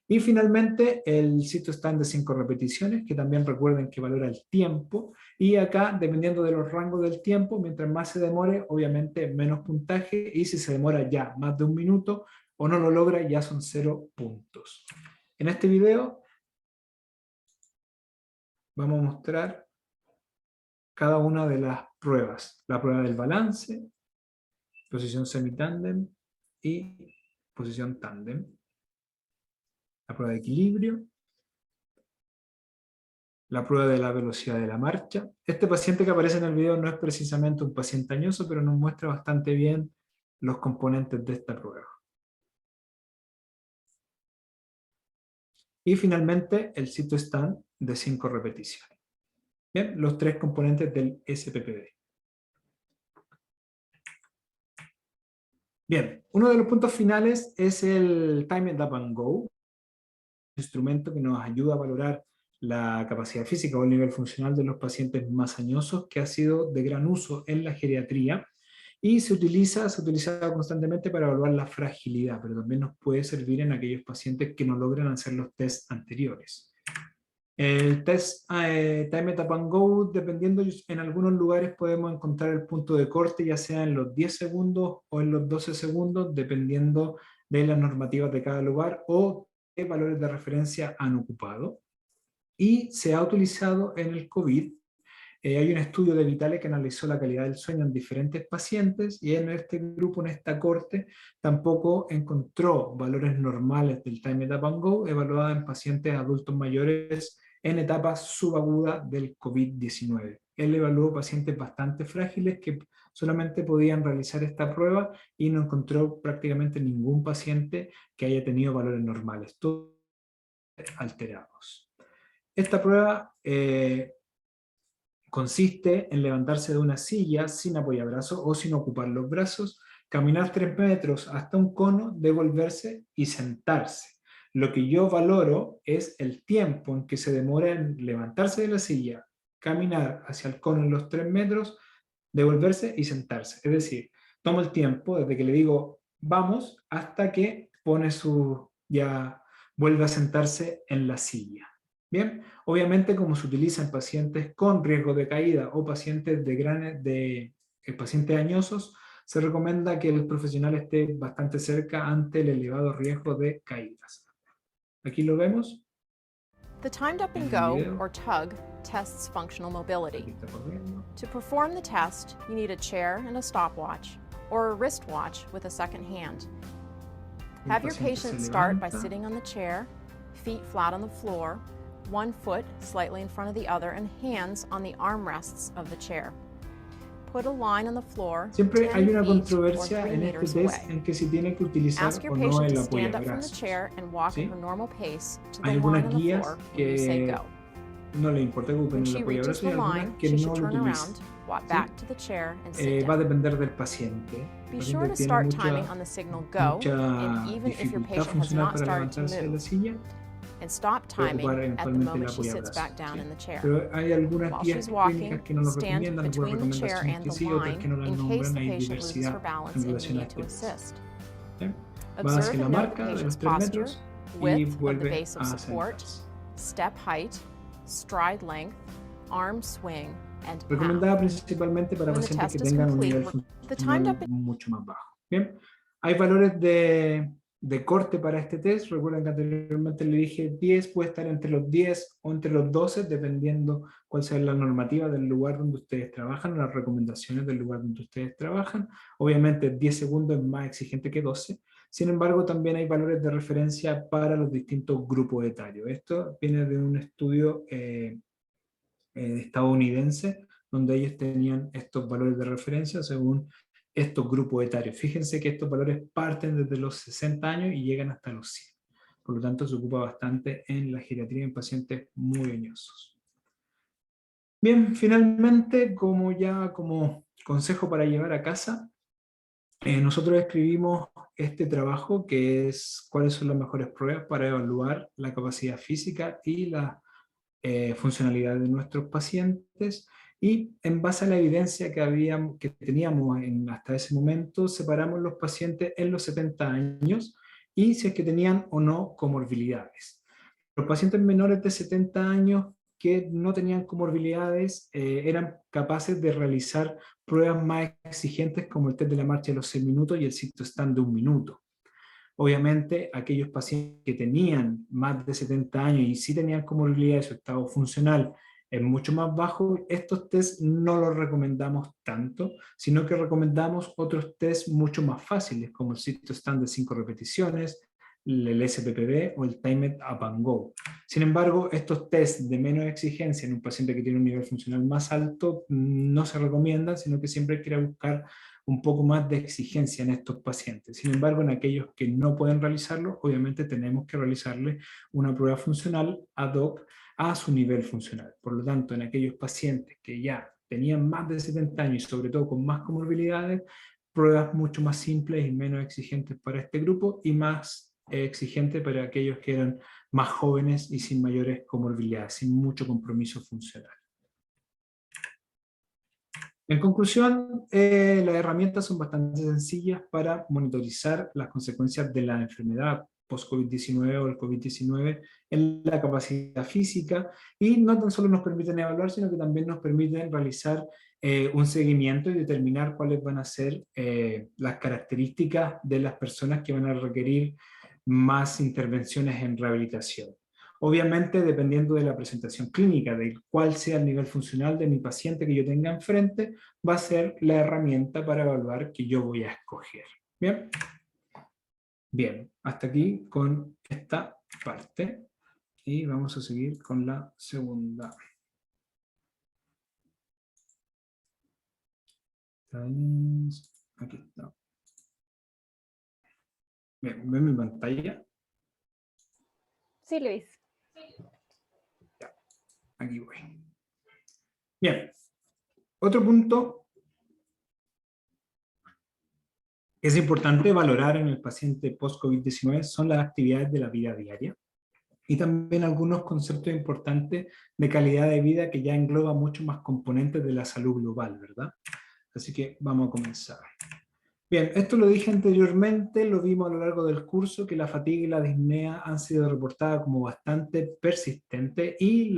Y finalmente el CITO-STAND de 5 repeticiones, que también recuerden que valora el tiempo, y acá dependiendo de los rangos del tiempo, mientras más se demore, obviamente menos puntaje, y si se demora ya más de 1 minuto o no lo logra, ya son 0 puntos. En este video vamos a mostrar cada una de las pruebas. La prueba del balance, posición semi-tándem y posición tándem. La prueba de equilibrio. La prueba de la velocidad de la marcha. Este paciente que aparece en el video no es precisamente un paciente añoso, pero nos muestra bastante bien los componentes de esta prueba. Y finalmente el CITO-STAND de 5 repeticiones. Bien, los 3 componentes del SPPB. Bien, uno de los puntos finales es el Time It Up and Go, un instrumento que nos ayuda a valorar la capacidad física o el nivel funcional de los pacientes más añosos, que ha sido de gran uso en la geriatría y se utiliza constantemente para evaluar la fragilidad, pero también nos puede servir en aquellos pacientes que no logran hacer los tests anteriores. El test Time It Up and Go, dependiendo, en algunos lugares podemos encontrar el punto de corte, ya sea en los 10 segundos o en los 12 segundos, dependiendo de las normativas de cada lugar o qué valores de referencia han ocupado. Y se ha utilizado en el COVID. Hay un estudio de Vitale que analizó la calidad del sueño en diferentes pacientes, y en este grupo, en esta corte, tampoco encontró valores normales del Time It Up and Go evaluada en pacientes adultos mayores en etapa subaguda del COVID-19. Él evaluó pacientes bastante frágiles que solamente podían realizar esta prueba y no encontró prácticamente ningún paciente que haya tenido valores normales, todos alterados. Esta prueba consiste en levantarse de una silla sin apoyabrazos o sin ocupar los brazos, caminar 3 metros hasta un cono, devolverse y sentarse. Lo que yo valoro es el tiempo en que se demora en levantarse de la silla, caminar hacia el cono en los 3 metros, devolverse y sentarse. Es decir, tomo el tiempo desde que le digo vamos hasta que ya vuelve a sentarse en la silla. Bien, obviamente como se utiliza en pacientes con riesgo de caída o pacientes pacientes añosos, se recomienda que el profesional esté bastante cerca ante el elevado riesgo de caídas. Aquí lo vemos. The timed up and go, or TUG, tests functional mobility. To perform the test, you need a chair and a stopwatch. or a wristwatch with a second hand. Have your patient start by sitting on the chair, feet flat on the floor, one foot slightly in front of the other, and hands on the armrests of the chair. Put a line on the floor. Siempre hay una controversia en este test en que si tiene que utilizar o no el apoyabrazos. ¿Sí? Hay algunas guías que no le importa que ocupen el apoyabrazos y algunas que no lo utilizan. ¿Sí? Va a depender del paciente. El paciente tiene mucha dificultad funcional para levantarse de la silla. And stop timing at the moment she sits back down in the chair. Pero hay algunas While guías she's walking, clínicas que no lo stand recomiendan, between algunas the chair recomendaciones and que the sí, otras que no line las in case nombran, the hay patient loses her diversidad balance en and relación you a need to este test. assist. ¿Sí? Va Observe hacia la and note marca the de los patient's 3 posture, metros y width of the vuelve base of a support, sentarse. step height, stride length, arm swing, and Recomendada path. principalmente para When the pacientes que test is tengan un complete, nivel the timed funcional up mucho más bajo. Bien, hay valores de corte para este test. Recuerden que anteriormente le dije 10, puede estar entre los 10 o entre los 12, dependiendo cuál sea la normativa del lugar donde ustedes trabajan, las recomendaciones del lugar donde ustedes trabajan. Obviamente 10 segundos es más exigente que 12. Sin embargo, también hay valores de referencia para los distintos grupos etarios. Esto viene de un estudio estadounidense, donde ellos tenían estos valores de referencia según estos grupos etarios. Fíjense que estos valores parten desde los 60 años y llegan hasta los 100. Por lo tanto, se ocupa bastante en la geriatría en pacientes muy añosos. Bien, finalmente, como consejo para llevar a casa, nosotros escribimos este trabajo que es cuáles son las mejores pruebas para evaluar la capacidad física y la funcionalidad de nuestros pacientes, y en base a la evidencia que teníamos hasta ese momento, separamos los pacientes en los 70 años y si es que tenían o no comorbilidades. Los pacientes menores de 70 años que no tenían comorbilidades eran capaces de realizar pruebas más exigentes como el test de la marcha de los 6 minutos y el sit-to-stand de 1 minuto. Obviamente, aquellos pacientes que tenían más de 70 años y sí tenían comorbilidades, su estado funcional es mucho más bajo, estos tests no los recomendamos tanto, sino que recomendamos otros tests mucho más fáciles, como el sit-to-stand de 5 repeticiones, el SPPB o el Timed Up and Go. Sin embargo, estos tests de menos exigencia en un paciente que tiene un nivel funcional más alto no se recomiendan, sino que siempre hay que ir a buscar un poco más de exigencia en estos pacientes. Sin embargo, en aquellos que no pueden realizarlo, obviamente tenemos que realizarle una prueba funcional ad hoc a su nivel funcional. Por lo tanto, en aquellos pacientes que ya tenían más de 70 años y sobre todo con más comorbilidades, pruebas mucho más simples y menos exigentes para este grupo y más exigentes para aquellos que eran más jóvenes y sin mayores comorbilidades, sin mucho compromiso funcional. En conclusión, las herramientas son bastante sencillas para monitorizar las consecuencias de la enfermedad post-COVID-19 o el COVID-19 en la capacidad física, y no tan solo nos permiten evaluar, sino que también nos permiten realizar un seguimiento y determinar cuáles van a ser las características de las personas que van a requerir más intervenciones en rehabilitación. Obviamente, dependiendo de la presentación clínica, de cuál sea el nivel funcional de mi paciente que yo tenga enfrente, va a ser la herramienta para evaluar que yo voy a escoger. ¿Bien? Bien, hasta aquí con esta parte. Y vamos a seguir con la segunda. Aquí está. Bien, ¿ven mi pantalla? Sí, Luis. Ya, aquí voy. Bien, otro punto que es importante valorar en el paciente post-COVID-19 son las actividades de la vida diaria y también algunos conceptos importantes de calidad de vida que ya engloba mucho más componentes de la salud global, ¿verdad? Así que vamos a comenzar. Bien, esto lo dije anteriormente, lo vimos a lo largo del curso, que la fatiga y la disnea han sido reportadas como bastante persistentes y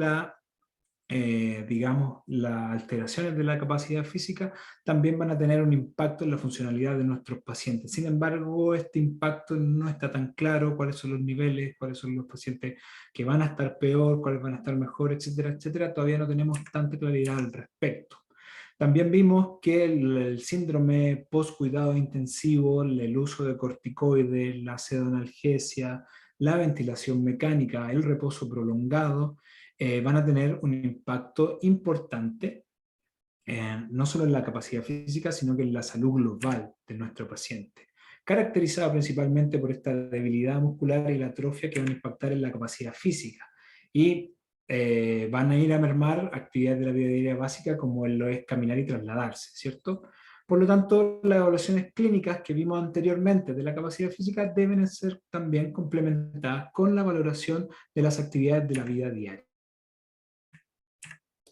digamos, las alteraciones de la capacidad física también van a tener un impacto en la funcionalidad de nuestros pacientes. Sin embargo, este impacto no está tan claro, cuáles son los niveles, cuáles son los pacientes que van a estar peor, cuáles van a estar mejor, etcétera, etcétera. Todavía no tenemos tanta claridad al respecto. También vimos que el síndrome post-cuidado intensivo, el uso de corticoides, la pseudoanalgesia, la ventilación mecánica, el reposo prolongado, van a tener un impacto importante, no solo en la capacidad física, sino que en la salud global de nuestro paciente, caracterizada principalmente por esta debilidad muscular y la atrofia que van a impactar en la capacidad física. Y van a ir a mermar actividades de la vida diaria básica como lo es caminar y trasladarse, ¿cierto? Por lo tanto, las evaluaciones clínicas que vimos anteriormente de la capacidad física deben ser también complementadas con la valoración de las actividades de la vida diaria.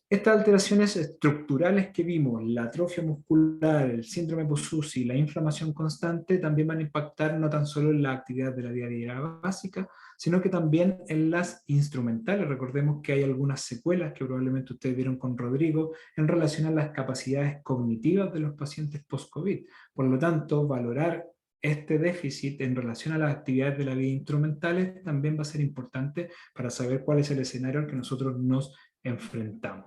Estas alteraciones estructurales que vimos, la atrofia muscular, el síndrome post-UCI, la inflamación constante, también van a impactar no tan solo en la actividad de la vida diaria básica, sino que también en las instrumentales. Recordemos que hay algunas secuelas que probablemente ustedes vieron con Rodrigo en relación a las capacidades cognitivas de los pacientes post-COVID. Por lo tanto, valorar este déficit en relación a las actividades de la vida instrumentales también va a ser importante para saber cuál es el escenario al que nosotros nos enfrentamos.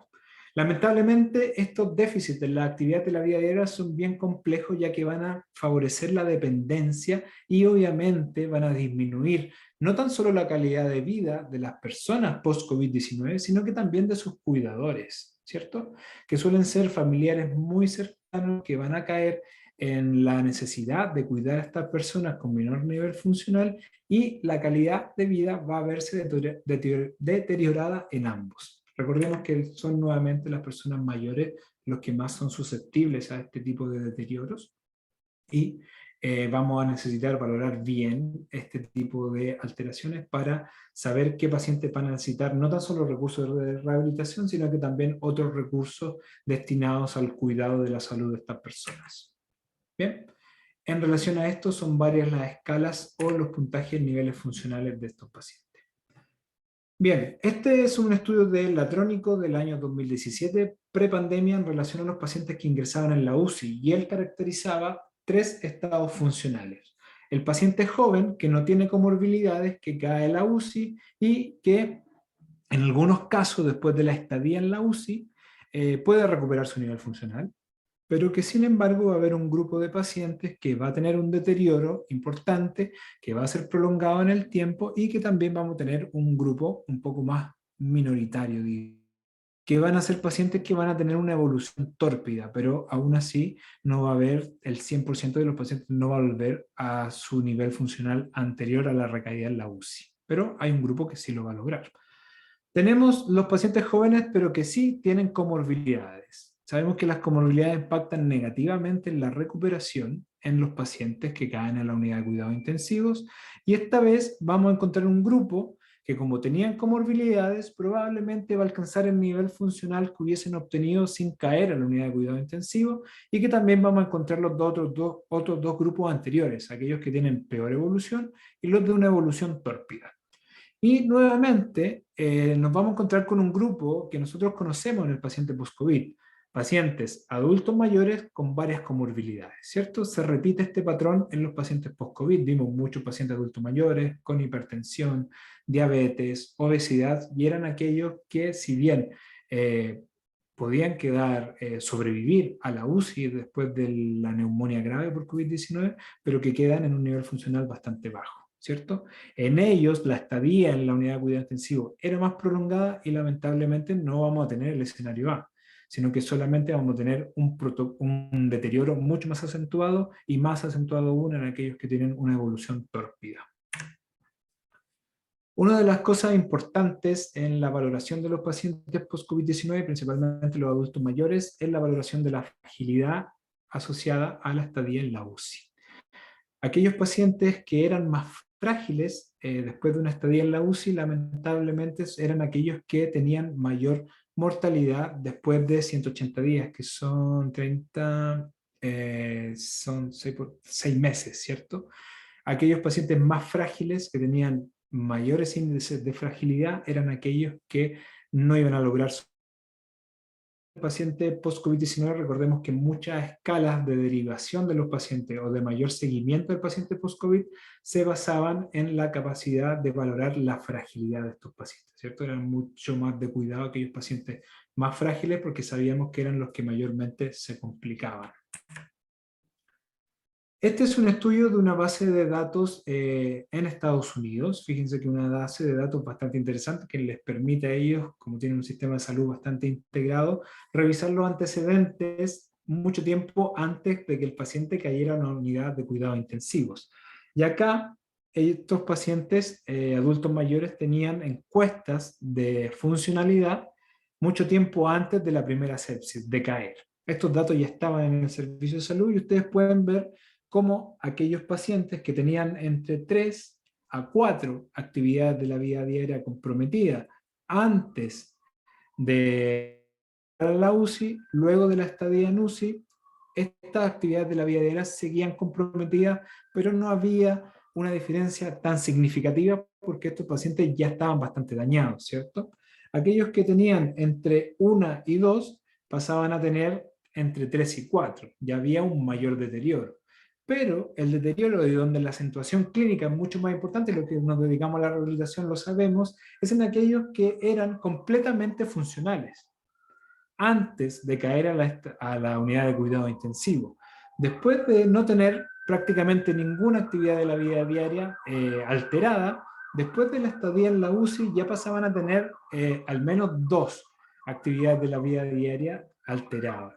Lamentablemente, estos déficits en la actividad de la vida diaria son bien complejos, ya que van a favorecer la dependencia y obviamente van a disminuir no tan solo la calidad de vida de las personas post-COVID-19, sino que también de sus cuidadores, ¿cierto? Que suelen ser familiares muy cercanos que van a caer en la necesidad de cuidar a estas personas con menor nivel funcional, y la calidad de vida va a verse deteriorada en ambos. Recordemos que son nuevamente las personas mayores los que más son susceptibles a este tipo de deterioros, y vamos a necesitar valorar bien este tipo de alteraciones para saber qué pacientes van a necesitar no tan solo recursos de rehabilitación, sino que también otros recursos destinados al cuidado de la salud de estas personas. Bien, en relación a esto son varias las escalas o los puntajes niveles funcionales de estos pacientes. Bien, este es un estudio del Latrónico del año 2017, prepandemia, en relación a los pacientes que ingresaban en la UCI, y él caracterizaba 3 estados funcionales. El paciente joven que no tiene comorbilidades, que cae en la UCI y que en algunos casos después de la estadía en la UCI puede recuperar su nivel funcional, pero que sin embargo va a haber un grupo de pacientes que va a tener un deterioro importante, que va a ser prolongado en el tiempo, y que también vamos a tener un grupo un poco más minoritario, que van a ser pacientes que van a tener una evolución tórpida, pero aún así no va a haber, el 100% de los pacientes no va a volver a su nivel funcional anterior a la recaída en la UCI, pero hay un grupo que sí lo va a lograr. Tenemos los pacientes jóvenes, pero que sí tienen comorbilidades. Sabemos que las comorbilidades impactan negativamente en la recuperación en los pacientes que caen en la unidad de cuidados intensivos, y esta vez vamos a encontrar un grupo que, como tenían comorbilidades, probablemente va a alcanzar el nivel funcional que hubiesen obtenido sin caer en la unidad de cuidados intensivos, y que también vamos a encontrar los otros dos grupos anteriores, aquellos que tienen peor evolución y los de una evolución tórpida. Y nuevamente nos vamos a encontrar con un grupo que nosotros conocemos en el paciente post-COVID, pacientes adultos mayores con varias comorbilidades, ¿cierto? Se repite este patrón en los pacientes post-COVID. Vimos muchos pacientes adultos mayores con hipertensión, diabetes, obesidad, y eran aquellos que, si bien podían sobrevivir a la UCI después de la neumonía grave por COVID-19, pero que quedan en un nivel funcional bastante bajo, ¿cierto? En ellos la estadía en la unidad de cuidado intensivo era más prolongada, y lamentablemente no vamos a tener el escenario A, sino que solamente vamos a tener un deterioro mucho más acentuado, y más acentuado aún en aquellos que tienen una evolución tórpida. Una de las cosas importantes en la valoración de los pacientes post-COVID-19, principalmente los adultos mayores, es la valoración de la fragilidad asociada a la estadía en la UCI. Aquellos pacientes que eran más frágiles después de una estadía en la UCI, lamentablemente eran aquellos que tenían mayor mortalidad después de 180 días, que son 6 meses, ¿cierto? Aquellos pacientes más frágiles que tenían mayores índices de fragilidad eran aquellos que no iban a lograr paciente post-COVID-19, recordemos que muchas escalas de derivación de los pacientes o de mayor seguimiento del paciente post-COVID se basaban en la capacidad de valorar la fragilidad de estos pacientes, ¿cierto? Eran mucho más de cuidado aquellos pacientes más frágiles porque sabíamos que eran los que mayormente se complicaban. Este es un estudio de una base de datos en Estados Unidos. Fíjense que una base de datos bastante interesante que les permite a ellos, como tienen un sistema de salud bastante integrado, revisar los antecedentes mucho tiempo antes de que el paciente cayera a una unidad de cuidados intensivos. Y acá estos pacientes adultos mayores tenían encuestas de funcionalidad mucho tiempo antes de la primera sepsis, de caer. Estos datos ya estaban en el servicio de salud y ustedes pueden ver cómo aquellos pacientes que tenían entre 3 a 4 actividades de la vida diaria comprometidas antes de la UCI, luego de la estadía en UCI, estas actividades de la vida diaria seguían comprometidas, pero no había una diferencia tan significativa porque estos pacientes ya estaban bastante dañados, ¿cierto? Aquellos que tenían entre 1 y 2 pasaban a tener entre 3 y 4, ya había un mayor deterioro. Pero el deterioro de donde la acentuación clínica es mucho más importante, lo que nos dedicamos a la rehabilitación lo sabemos, es en aquellos que eran completamente funcionales antes de caer a la unidad de cuidado intensivo. Después de no tener prácticamente ninguna actividad de la vida diaria alterada, después de la estadía en la UCI ya pasaban a tener al menos 2 actividades de la vida diaria alteradas.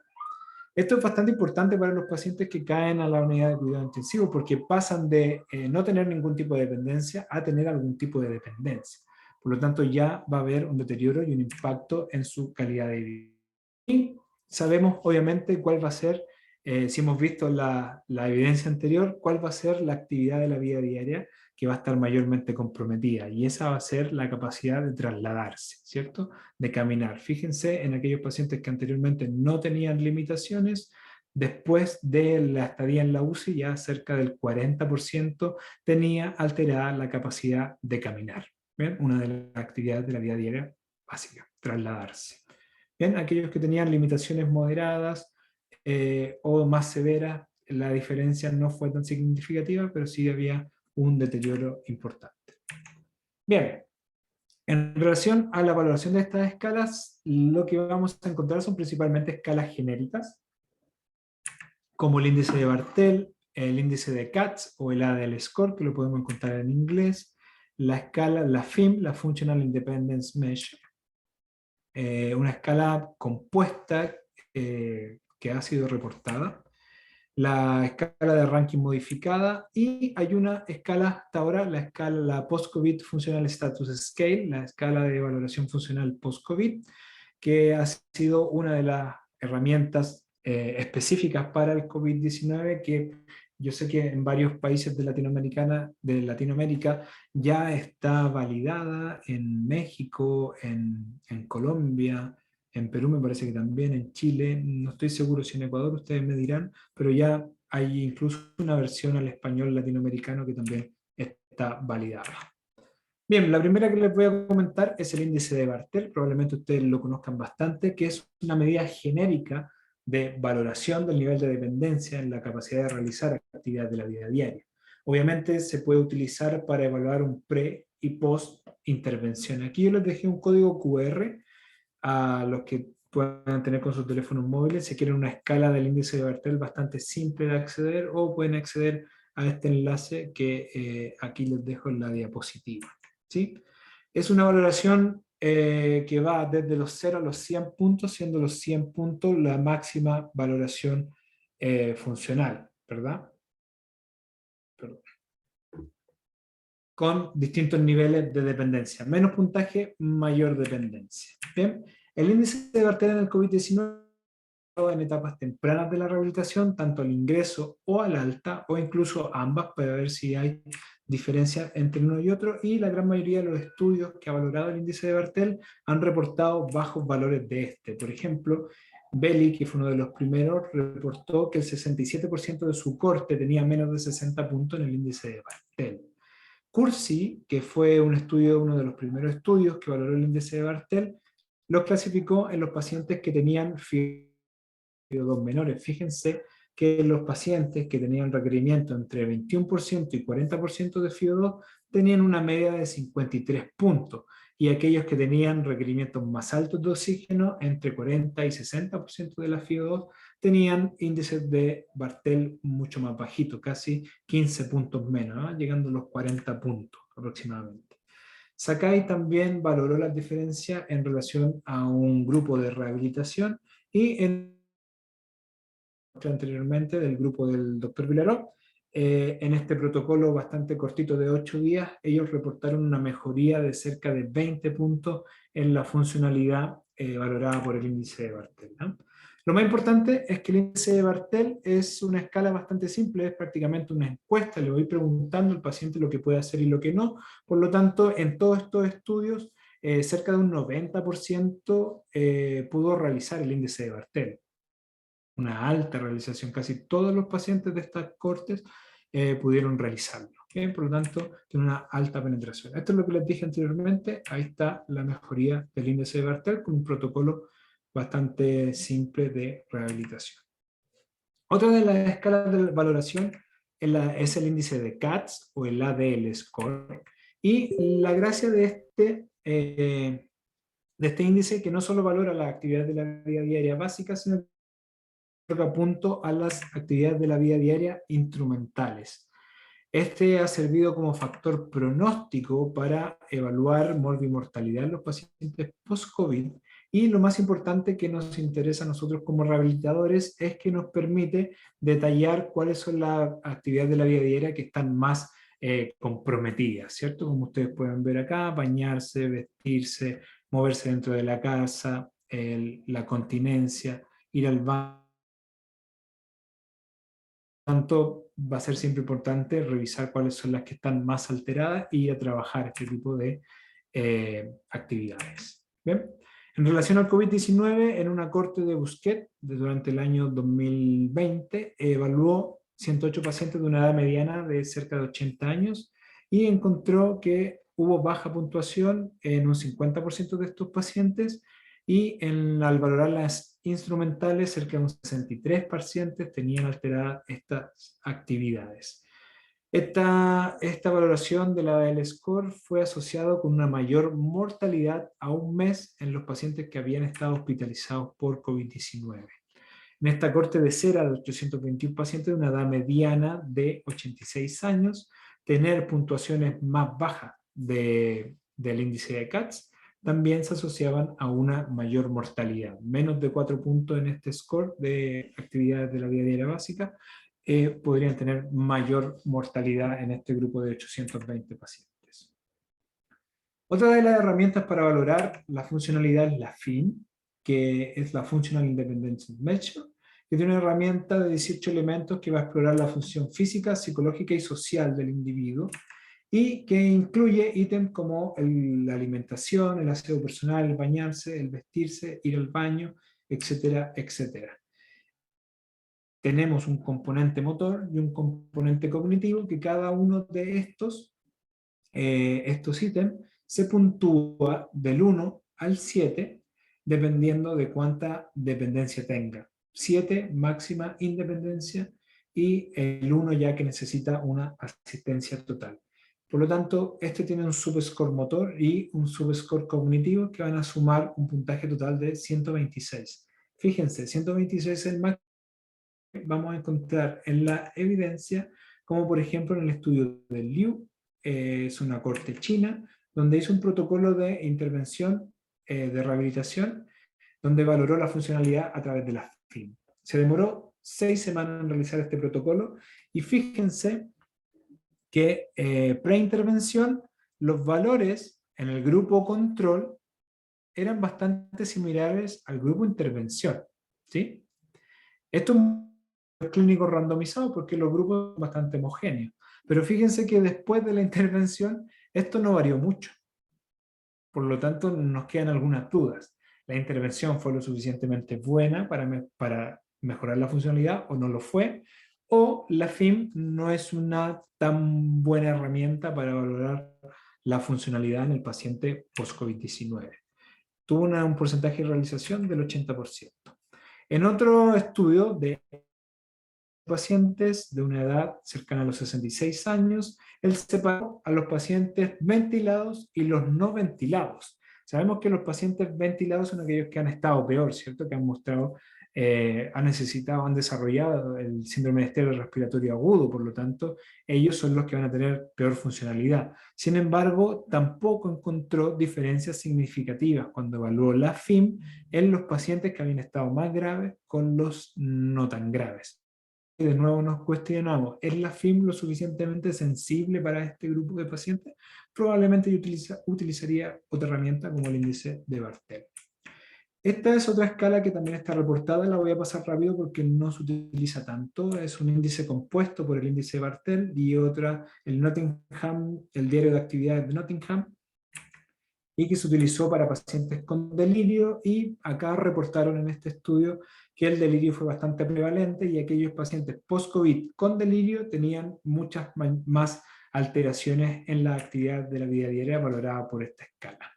Esto es bastante importante para los pacientes que caen a la unidad de cuidado intensivo porque pasan de no tener ningún tipo de dependencia a tener algún tipo de dependencia. Por lo tanto, ya va a haber un deterioro y un impacto en su calidad de vida. Y sabemos, obviamente, cuál va a ser, si hemos visto la evidencia anterior, cuál va a ser la actividad de la vida diaria que va a estar mayormente comprometida, y esa va a ser la capacidad de trasladarse, ¿cierto? De caminar. Fíjense en aquellos pacientes que anteriormente no tenían limitaciones, después de la estadía en la UCI ya cerca del 40% tenía alterada la capacidad de caminar. ¿Bien? Una de las actividades de la vida diaria básica, trasladarse. Bien, aquellos que tenían limitaciones moderadas o más severas, la diferencia no fue tan significativa, pero sí había un deterioro importante. Bien, en relación a la valoración de estas escalas, lo que vamos a encontrar son principalmente escalas genéricas, como el índice de Bartel, el índice de Katz o el ADL Score, que lo podemos encontrar en inglés, la escala, la FIM, la Functional Independence Measure, una escala compuesta que ha sido reportada, la escala de ranking modificada, y hay una escala hasta ahora, la Post-COVID Functional Status Scale, la escala de valoración funcional post-COVID, que ha sido una de las herramientas específicas para el COVID-19, que yo sé que en varios países de Latinoamérica ya está validada, en México, en Colombia, en Perú me parece que también, en Chile, no estoy seguro si en Ecuador, ustedes me dirán, pero ya hay incluso una versión al español latinoamericano que también está validada. Bien, la primera que les voy a comentar es el índice de Bartel, probablemente ustedes lo conozcan bastante, que es una medida genérica de valoración del nivel de dependencia en la capacidad de realizar actividades de la vida diaria. Obviamente se puede utilizar para evaluar un pre y post intervención. Aquí yo les dejé un código QR a los que puedan tener con sus teléfonos móviles, si quieren una escala del índice de Bartel bastante simple de acceder, o pueden acceder a este enlace que aquí les dejo en la diapositiva. ¿Sí? Es una valoración que va desde los 0 a los 100 puntos, siendo los 100 puntos la máxima valoración funcional, ¿verdad? Perdón. Con distintos niveles de dependencia. Menos puntaje, mayor dependencia. ¿Bien? El índice de Bartel en el COVID-19 en etapas tempranas de la rehabilitación, tanto al ingreso o al alta, o incluso ambas, para ver si hay diferencia entre uno y otro, y la gran mayoría de los estudios que ha valorado el índice de Bartel han reportado bajos valores de este. Por ejemplo, Belli, que fue uno de los primeros, reportó que el 67% de su corte tenía menos de 60 puntos en el índice de Bartel. Cursi, que fue uno de los primeros estudios que valoró el índice de Bartel, los clasificó en los pacientes que tenían FIO2 menores. Fíjense que los pacientes que tenían requerimiento entre 21% y 40% de FIO2 tenían una media de 53 puntos, y aquellos que tenían requerimientos más altos de oxígeno, entre 40 y 60% de la FIO2, tenían índices de Barthel mucho más bajitos, casi 15 puntos menos, ¿no? Llegando a los 40 puntos aproximadamente. Sakai también valoró las diferencias en relación a un grupo de rehabilitación y anteriormente del grupo del Dr. Vilaró. En este protocolo bastante cortito de 8 días, ellos reportaron una mejoría de cerca de 20 puntos en la funcionalidad valorada por el índice de Barthel, ¿no? Lo más importante es que el índice de Barthel es una escala bastante simple, es prácticamente una encuesta, le voy preguntando al paciente lo que puede hacer y lo que no. Por lo tanto, en todos estos estudios, cerca de un 90% pudo realizar el índice de Barthel. Una alta realización, casi todos los pacientes de estas cortes pudieron realizarlo. ¿Okay? Por lo tanto, tiene una alta penetración. Esto es lo que les dije anteriormente, ahí está la mejoría del índice de Barthel con un protocolo bastante simple de rehabilitación. Otra de las escalas de valoración es el índice de CATS o el ADL score, y la gracia de este índice que no solo valora la actividad de la vida diaria básica, sino que punto a las actividades de la vida diaria instrumentales. Este ha servido como factor pronóstico para evaluar morbimortalidad en los pacientes post-COVID, y lo más importante que nos interesa a nosotros como rehabilitadores es que nos permite detallar cuáles son las actividades de la vida diaria que están más comprometidas, ¿cierto? Como ustedes pueden ver acá, bañarse, vestirse, moverse dentro de la casa, la continencia, ir al baño. Tanto va a ser siempre importante revisar cuáles son las que están más alteradas y ir a trabajar este tipo de actividades. ¿Bien? En relación al COVID-19, en una corte de Busquets durante el año 2020, evaluó 108 pacientes de una edad mediana de cerca de 80 años y encontró que hubo baja puntuación en un 50% de estos pacientes, y al valorar las instrumentales, cerca de un 63 pacientes tenían alteradas estas actividades. Esta valoración de la del score fue asociado con una mayor mortalidad a un mes en los pacientes que habían estado hospitalizados por COVID-19. En esta corte de cera de 821 pacientes de una edad mediana de 86 años, tener puntuaciones más bajas del índice de CATS también se asociaban a una mayor mortalidad. Menos de 4 puntos en este score de actividades de la vida diaria básica podrían tener mayor mortalidad en este grupo de 820 pacientes. Otra de las herramientas para valorar la funcionalidad es la FIM, que es la Functional Independence Measure, que tiene una herramienta de 18 elementos que va a explorar la función física, psicológica y social del individuo, y que incluye ítems como la alimentación, el aseo personal, el bañarse, el vestirse, ir al baño, etcétera, etcétera. Tenemos un componente motor y un componente cognitivo, que cada uno de estos ítems se puntúa del 1 al 7 dependiendo de cuánta dependencia tenga. 7 máxima independencia y el 1 ya que necesita una asistencia total. Por lo tanto, este tiene un subscore motor y un subscore cognitivo que van a sumar un puntaje total de 126. Fíjense, 126 es el máximo que vamos a encontrar en la evidencia, como por ejemplo en el estudio del Liu, es una corte china, donde hizo un protocolo de intervención de rehabilitación, donde valoró la funcionalidad a través de la FIM. Se demoró 6 semanas en realizar este protocolo, y fíjense que preintervención, los valores en el grupo control eran bastante similares al grupo intervención, ¿sí? Esto es clínico randomizado porque los grupos son bastante homogéneos, pero fíjense que después de la intervención esto no varió mucho. Por lo tanto, nos quedan algunas dudas. ¿La intervención fue lo suficientemente buena para mejorar la funcionalidad o no lo fue? ¿O la FIM no es una tan buena herramienta para valorar la funcionalidad en el paciente post-COVID-19? tuvo un porcentaje de realización del 80%. En otro estudio de pacientes de una edad cercana a los 66 años, él separó a los pacientes ventilados y los no ventilados. Sabemos que los pacientes ventilados son aquellos que han estado peor, ¿cierto? Que han mostrado, han desarrollado el síndrome de estrés respiratorio agudo, por lo tanto, ellos son los que van a tener peor funcionalidad. Sin embargo, tampoco encontró diferencias significativas cuando evaluó la FIM en los pacientes que habían estado más graves con los no tan graves. Y de nuevo nos cuestionamos, ¿es la FIM lo suficientemente sensible para este grupo de pacientes? Probablemente yo utilizaría otra herramienta como el índice de Bartel. Esta es otra escala que también está reportada, la voy a pasar rápido porque no se utiliza tanto. Es un índice compuesto por el índice de Bartel y otra, el Nottingham, el diario de actividades de Nottingham, y que se utilizó para pacientes con delirio, y acá reportaron en este estudio que el delirio fue bastante prevalente y aquellos pacientes post-COVID con delirio tenían muchas más alteraciones en la actividad de la vida diaria valorada por esta escala.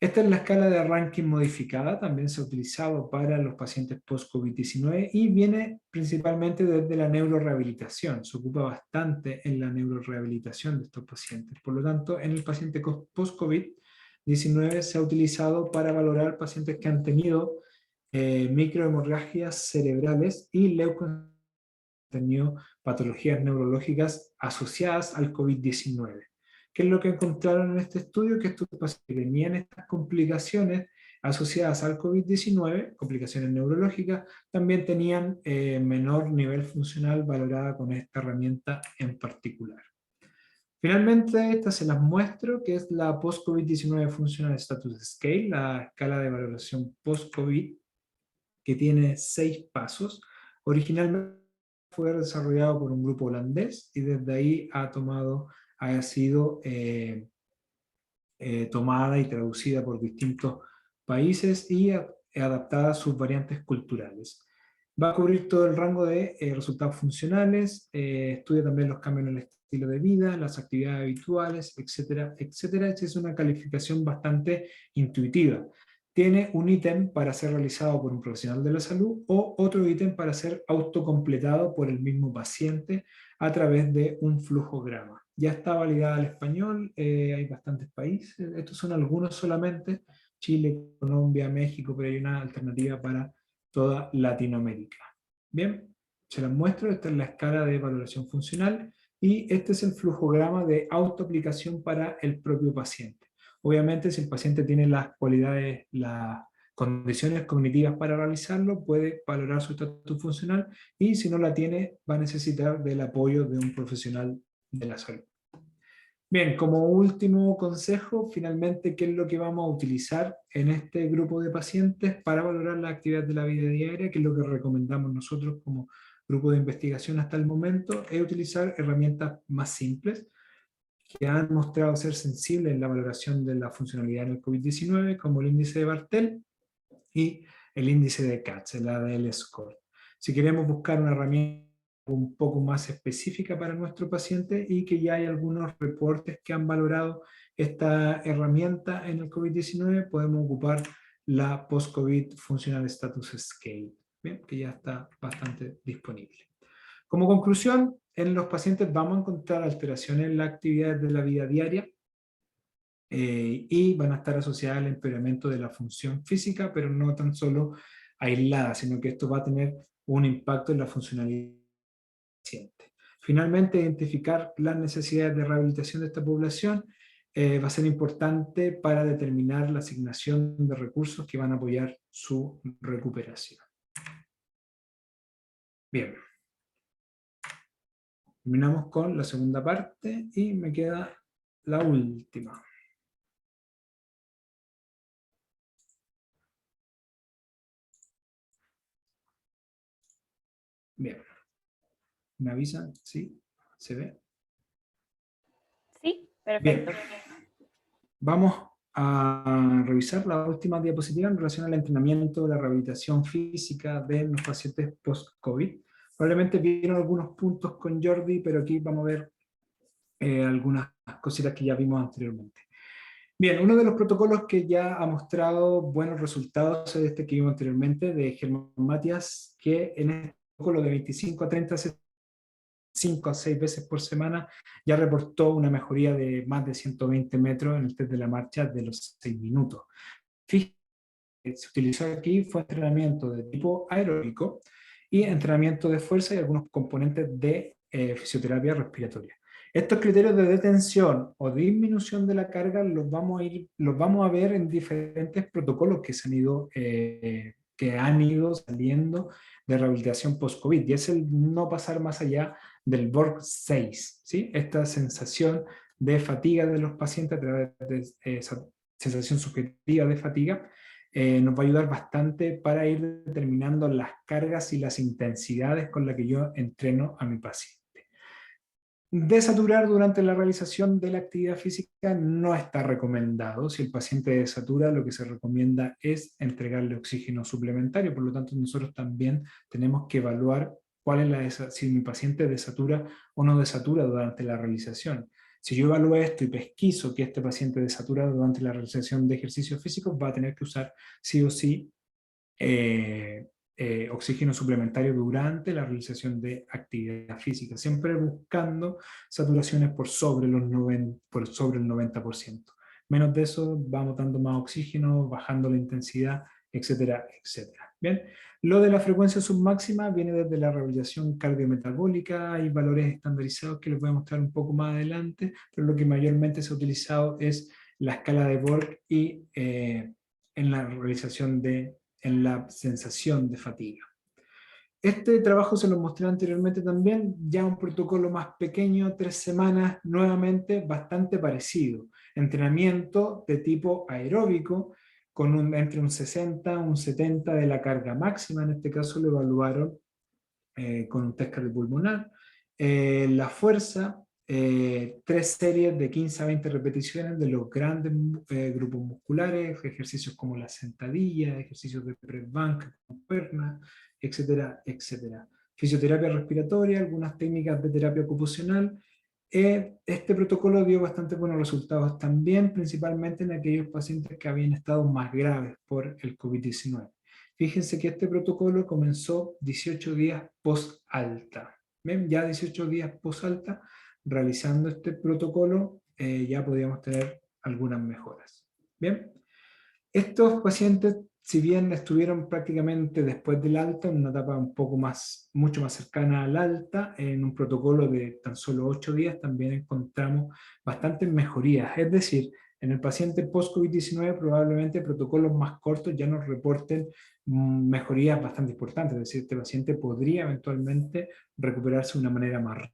Esta es la escala de ranking modificada, también se ha utilizado para los pacientes post-COVID-19 y viene principalmente desde la neurorehabilitación, se ocupa bastante en la neurorehabilitación de estos pacientes. Por lo tanto, en el paciente post-COVID-19 se ha utilizado para valorar pacientes que han tenido microhemorragias cerebrales y leucemias, han tenido patologías neurológicas asociadas al COVID-19. ¿Qué es lo que encontraron en este estudio? Que estos pacientes que tenían estas complicaciones asociadas al COVID-19, complicaciones neurológicas, también tenían menor nivel funcional valorada con esta herramienta en particular. Finalmente, esta se las muestro, que es la Post-COVID-19 Functional Status Scale, la escala de valoración post-COVID, que tiene 6 pasos. Originalmente fue desarrollado por un grupo holandés y desde ahí ha sido tomada y traducida por distintos países y adaptada a sus variantes culturales. Va a cubrir todo el rango de resultados funcionales, estudia también los cambios en el estilo de vida, las actividades habituales, etcétera, etcétera. Esta es una calificación bastante intuitiva. Tiene un ítem para ser realizado por un profesional de la salud o otro ítem para ser autocompletado por el mismo paciente a través de un flujograma. Ya está validada al español, hay bastantes países, estos son algunos solamente, Chile, Colombia, México, pero hay una alternativa para toda Latinoamérica. Bien, se las muestro, esta es la escala de valoración funcional y este es el flujograma de autoaplicación para el propio paciente. Obviamente, si el paciente tiene las cualidades, las condiciones cognitivas para realizarlo, puede valorar su estatus funcional, y si no la tiene, va a necesitar del apoyo de un profesional de la salud. Bien, como último consejo, finalmente, ¿qué es lo que vamos a utilizar en este grupo de pacientes para valorar la actividad de la vida diaria? ¿Qué es lo que recomendamos nosotros como grupo de investigación hasta el momento? Es utilizar herramientas más simples, que han mostrado ser sensibles en la valoración de la funcionalidad en el COVID-19, como el índice de Bartel y el índice de Katz, el ADL Score. Si queremos buscar una herramienta un poco más específica para nuestro paciente y que ya hay algunos reportes que han valorado esta herramienta en el COVID-19, podemos ocupar la Post-COVID Functional Status Scale, ¿bien? Que ya está bastante disponible. Como conclusión, en los pacientes vamos a encontrar alteraciones en las actividades de la vida diaria y van a estar asociadas al empeoramiento de la función física, pero no tan solo aislada, sino que esto va a tener un impacto en la funcionalidad del paciente. Finalmente, identificar las necesidades de rehabilitación de esta población va a ser importante para determinar la asignación de recursos que van a apoyar su recuperación. Bien. Terminamos con la segunda parte y me queda la última. Bien. ¿Me avisan? ¿Sí? ¿Se ve? Sí, perfecto. Bien. Vamos a revisar la última diapositiva en relación al entrenamiento de la rehabilitación física de los pacientes post-COVID. Probablemente vieron algunos puntos con Jordi, pero aquí vamos a ver algunas cositas que ya vimos anteriormente. Bien, uno de los protocolos que ya ha mostrado buenos resultados es este que vimos anteriormente de Germán Matías, que en este protocolo de 25 a 30 5 a 6 veces por semana ya reportó una mejoría de más de 120 metros en el test de la marcha de los 6 minutos. Fíjense, se utilizó aquí fue entrenamiento de tipo aeróbico y entrenamiento de fuerza y algunos componentes de fisioterapia respiratoria. Estos criterios de detención o disminución de la carga los vamos a ver en diferentes protocolos que han ido saliendo de rehabilitación post-COVID, y es el no pasar más allá del BORG 6, ¿sí? Esta sensación de fatiga de los pacientes a través de esa sensación subjetiva de fatiga, nos va a ayudar bastante para ir determinando las cargas y las intensidades con las que yo entreno a mi paciente. Desaturar durante la realización de la actividad física no está recomendado. Si el paciente desatura, lo que se recomienda es entregarle oxígeno suplementario. Por lo tanto, nosotros también tenemos que evaluar si mi paciente desatura o no desatura durante la realización. Si yo evalúo esto y pesquiso que este paciente desatura durante la realización de ejercicios físicos, va a tener que usar sí o sí oxígeno suplementario durante la realización de actividad física, siempre buscando saturaciones por sobre el 90%. Menos de eso, vamos dando más oxígeno, bajando la intensidad, etcétera, etcétera. Bien, lo de la frecuencia submáxima viene desde la rehabilitación cardiometabólica. Hay valores estandarizados que les voy a mostrar un poco más adelante, pero lo que mayormente se ha utilizado es la escala de Borg y en la realización en la sensación de fatiga. Este trabajo se lo mostré anteriormente también, ya un protocolo más pequeño, 3 semanas, nuevamente bastante parecido. Entrenamiento de tipo aeróbico, con entre un 60 y un 70 de la carga máxima, en este caso lo evaluaron con un test cardiopulmonar. La fuerza, 3 series de 15 a 20 repeticiones de los grandes grupos musculares, ejercicios como la sentadilla, ejercicios de press bank con pernas, etcétera, etcétera. Fisioterapia respiratoria, algunas técnicas de terapia ocupacional. Este protocolo dio bastante buenos resultados también, principalmente en aquellos pacientes que habían estado más graves por el COVID-19. Fíjense que este protocolo comenzó 18 días post-alta. ¿Ven? Ya 18 días post-alta, realizando este protocolo, ya podíamos tener algunas mejoras. Bien, estos pacientes, si bien estuvieron prácticamente después del alta, en una etapa mucho más cercana al alta, en un protocolo de tan solo 8 días, también encontramos bastantes mejorías. Es decir, en el paciente post-COVID-19 probablemente protocolos más cortos ya nos reporten mejorías bastante importantes, es decir, este paciente podría eventualmente recuperarse de una manera más rápida.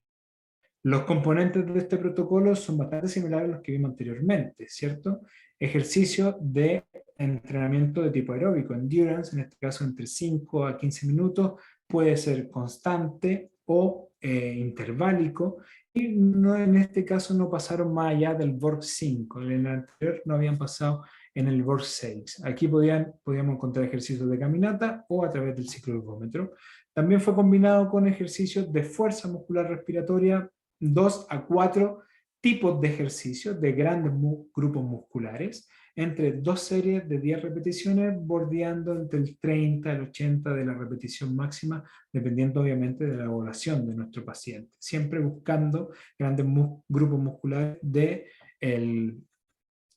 Los componentes de este protocolo son bastante similares a los que vimos anteriormente, ¿cierto? Ejercicio de entrenamiento de tipo aeróbico, endurance, en este caso entre 5 a 15 minutos, puede ser constante o interválico, y en este caso no pasaron más allá del BORG 5, en el anterior no habían pasado en el BORG 6. Aquí podíamos encontrar ejercicios de caminata o a través del cicloergómetro. También fue combinado con ejercicios de fuerza muscular respiratoria, 2 a 4 tipos de ejercicios de grandes grupos musculares, entre 2 series de 10 repeticiones, bordeando entre el 30 y el 80 de la repetición máxima, dependiendo obviamente de la evaluación de nuestro paciente, siempre buscando grandes grupos musculares de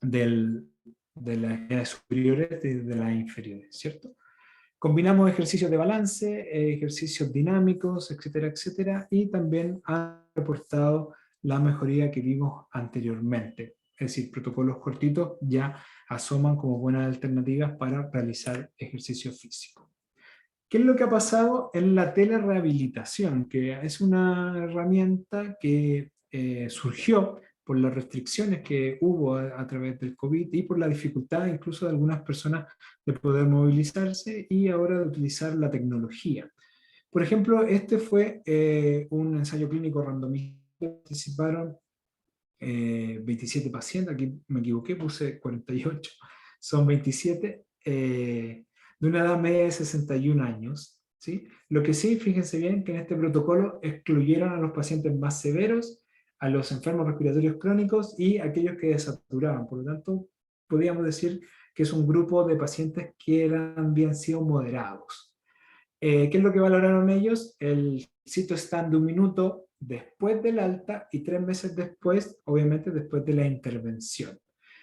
las extremidades superiores y de las inferiores, ¿cierto? Combinamos ejercicios de balance, ejercicios dinámicos, etcétera, etcétera, y también han reportado la mejoría que vimos anteriormente. Es decir, protocolos cortitos ya asoman como buenas alternativas para realizar ejercicio físico. ¿Qué es lo que ha pasado en la telerehabilitación? Que es una herramienta que surgió por las restricciones que hubo a través del COVID y por la dificultad incluso de algunas personas de poder movilizarse y ahora de utilizar la tecnología. Por ejemplo, este fue un ensayo clínico randomizado. Participaron 27 pacientes, aquí me equivoqué, puse 48, son 27, de una edad media de 61 años. ¿Sí? Lo que sí, fíjense bien, que en este protocolo excluyeron a los pacientes más severos, a los enfermos respiratorios crónicos y a aquellos que desaturaban. Por lo tanto, podríamos decir que es un grupo de pacientes que habían sido moderados. ¿Qué es lo que valoraron ellos? El CITO-STAN de 1 minuto después del alta y 3 meses después, obviamente después de la intervención.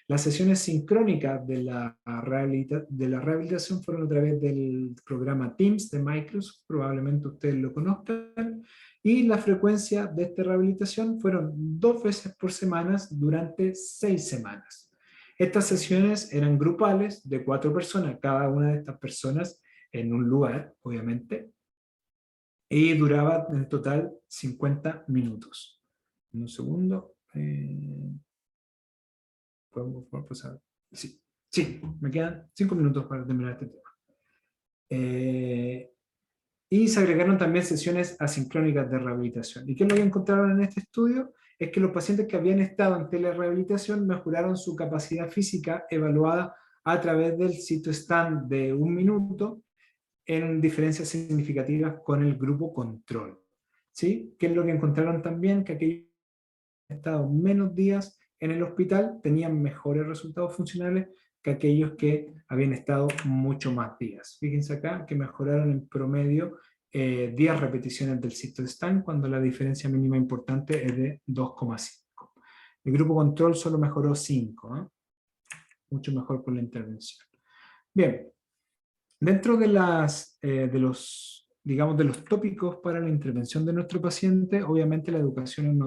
Las sesiones sincrónicas de la rehabilitación fueron a través del programa Teams de Microsoft, probablemente ustedes lo conozcan, y la frecuencia de esta rehabilitación fueron 2 veces por semana durante 6 semanas. Estas sesiones eran grupales de 4 personas, cada una de estas personas en un lugar, obviamente, y duraba en total 50 minutos. Un segundo. ¿Podemos pasar? Sí, me quedan 5 minutos para terminar este tema. Y se agregaron también sesiones asincrónicas de rehabilitación. ¿Y qué es lo que encontraron en este estudio? Es que los pacientes que habían estado en telerehabilitación mejoraron su capacidad física evaluada a través del CITO-STAN de 1 minuto en diferencias significativas con el grupo control. ¿Sí? ¿Qué es lo que encontraron también? Que aquellos que habían estado menos días en el hospital tenían mejores resultados funcionales que aquellos que habían estado mucho más días. Fíjense acá que mejoraron en promedio 10 repeticiones del CITO-STAN cuando la diferencia mínima importante es de 2,5. El grupo control solo mejoró 5, ¿eh? Mucho mejor con la intervención. Bien, dentro de los tópicos para la intervención de nuestro paciente, obviamente la educación en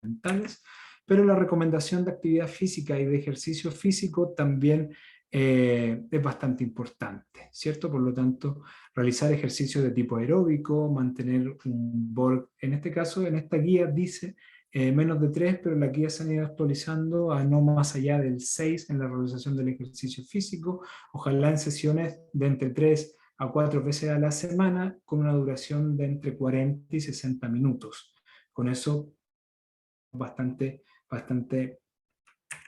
fundamentales, pero la recomendación de actividad física y de ejercicio físico también es bastante importante, ¿cierto? Por lo tanto, realizar ejercicios de tipo aeróbico, mantener un BORG, en este caso, en esta guía dice menos de 3, pero la guía se han ido actualizando a no más allá del 6 en la realización del ejercicio físico, ojalá en sesiones de entre 3 a 4 veces a la semana, con una duración de entre 40 y 60 minutos. Con eso, bastante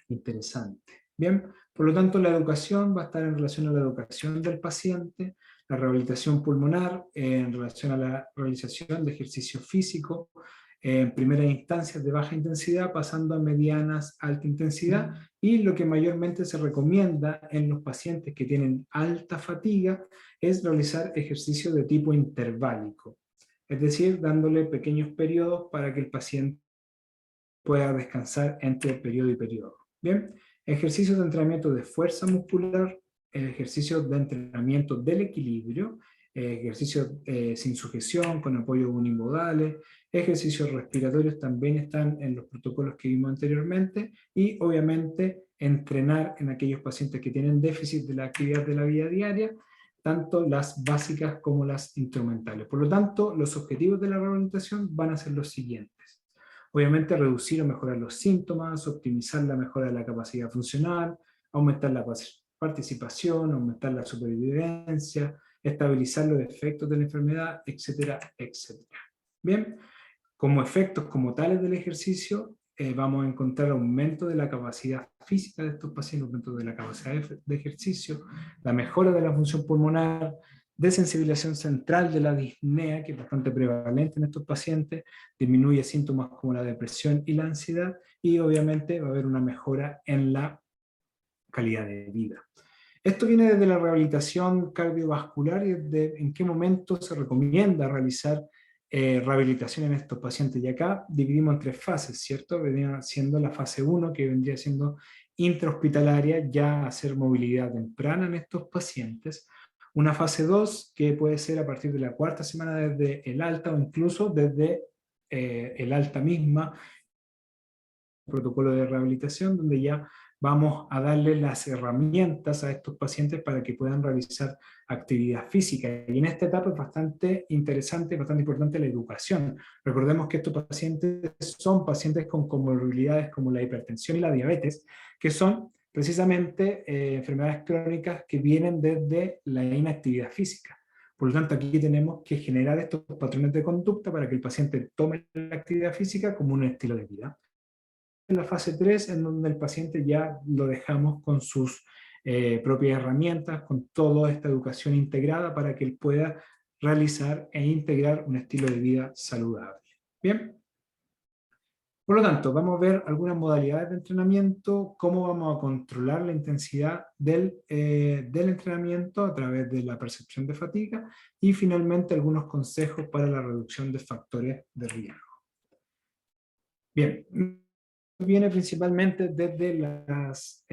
interesante. Bien, por lo tanto la educación va a estar en relación a la educación del paciente, la rehabilitación pulmonar en relación a la realización de ejercicio físico, en primeras instancias de baja intensidad, pasando a medianas, alta intensidad, y lo que mayormente se recomienda en los pacientes que tienen alta fatiga es realizar ejercicio de tipo interválico, es decir, dándole pequeños periodos para que el paciente pueda descansar entre periodo y periodo. Bien, ejercicios de entrenamiento de fuerza muscular, ejercicios de entrenamiento del equilibrio, ejercicios sin sujeción, con apoyo unimodales, ejercicios respiratorios también están en los protocolos que vimos anteriormente, y obviamente entrenar en aquellos pacientes que tienen déficit de la actividad de la vida diaria, tanto las básicas como las instrumentales. Por lo tanto, los objetivos de la rehabilitación van a ser los siguientes. Obviamente reducir o mejorar los síntomas, optimizar la mejora de la capacidad funcional, aumentar la participación, aumentar la supervivencia, estabilizar los efectos de la enfermedad, etcétera, etcétera. Bien, como efectos como tales del ejercicio, vamos a encontrar aumento de la capacidad física de estos pacientes, aumento de la capacidad de ejercicio, la mejora de la función pulmonar, desensibilización central de la disnea, que es bastante prevalente en estos pacientes, disminuye síntomas como la depresión y la ansiedad, y obviamente va a haber una mejora en la calidad de vida. Esto viene desde la rehabilitación cardiovascular y desde en qué momento se recomienda realizar rehabilitación en estos pacientes. Y acá dividimos en 3 fases, ¿cierto? Venía siendo la fase 1, que vendría siendo intrahospitalaria, ya hacer movilidad temprana en estos pacientes. Una fase 2, que puede ser a partir de la 4ª semana desde el alta o incluso desde el alta misma, protocolo de rehabilitación, donde ya vamos a darle las herramientas a estos pacientes para que puedan realizar actividad física. Y en esta etapa es bastante interesante, bastante importante la educación. Recordemos que estos pacientes son pacientes con comorbilidades como la hipertensión y la diabetes, que son precisamente enfermedades crónicas que vienen desde la inactividad física. Por lo tanto, aquí tenemos que generar estos patrones de conducta para que el paciente tome la actividad física como un estilo de vida. En la fase 3, en donde el paciente ya lo dejamos con sus propias herramientas, con toda esta educación integrada para que él pueda realizar e integrar un estilo de vida saludable. Bien. Por lo tanto, vamos a ver algunas modalidades de entrenamiento, cómo vamos a controlar la intensidad del entrenamiento a través de la percepción de fatiga y finalmente algunos consejos para la reducción de factores de riesgo. Bien, viene principalmente desde las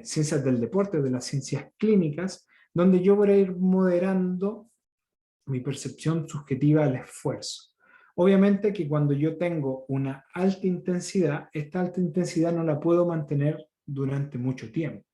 ciencias del deporte, de las ciencias clínicas, donde yo voy a ir moderando mi percepción subjetiva al esfuerzo. Obviamente que cuando yo tengo una alta intensidad, esta alta intensidad no la puedo mantener durante mucho tiempo.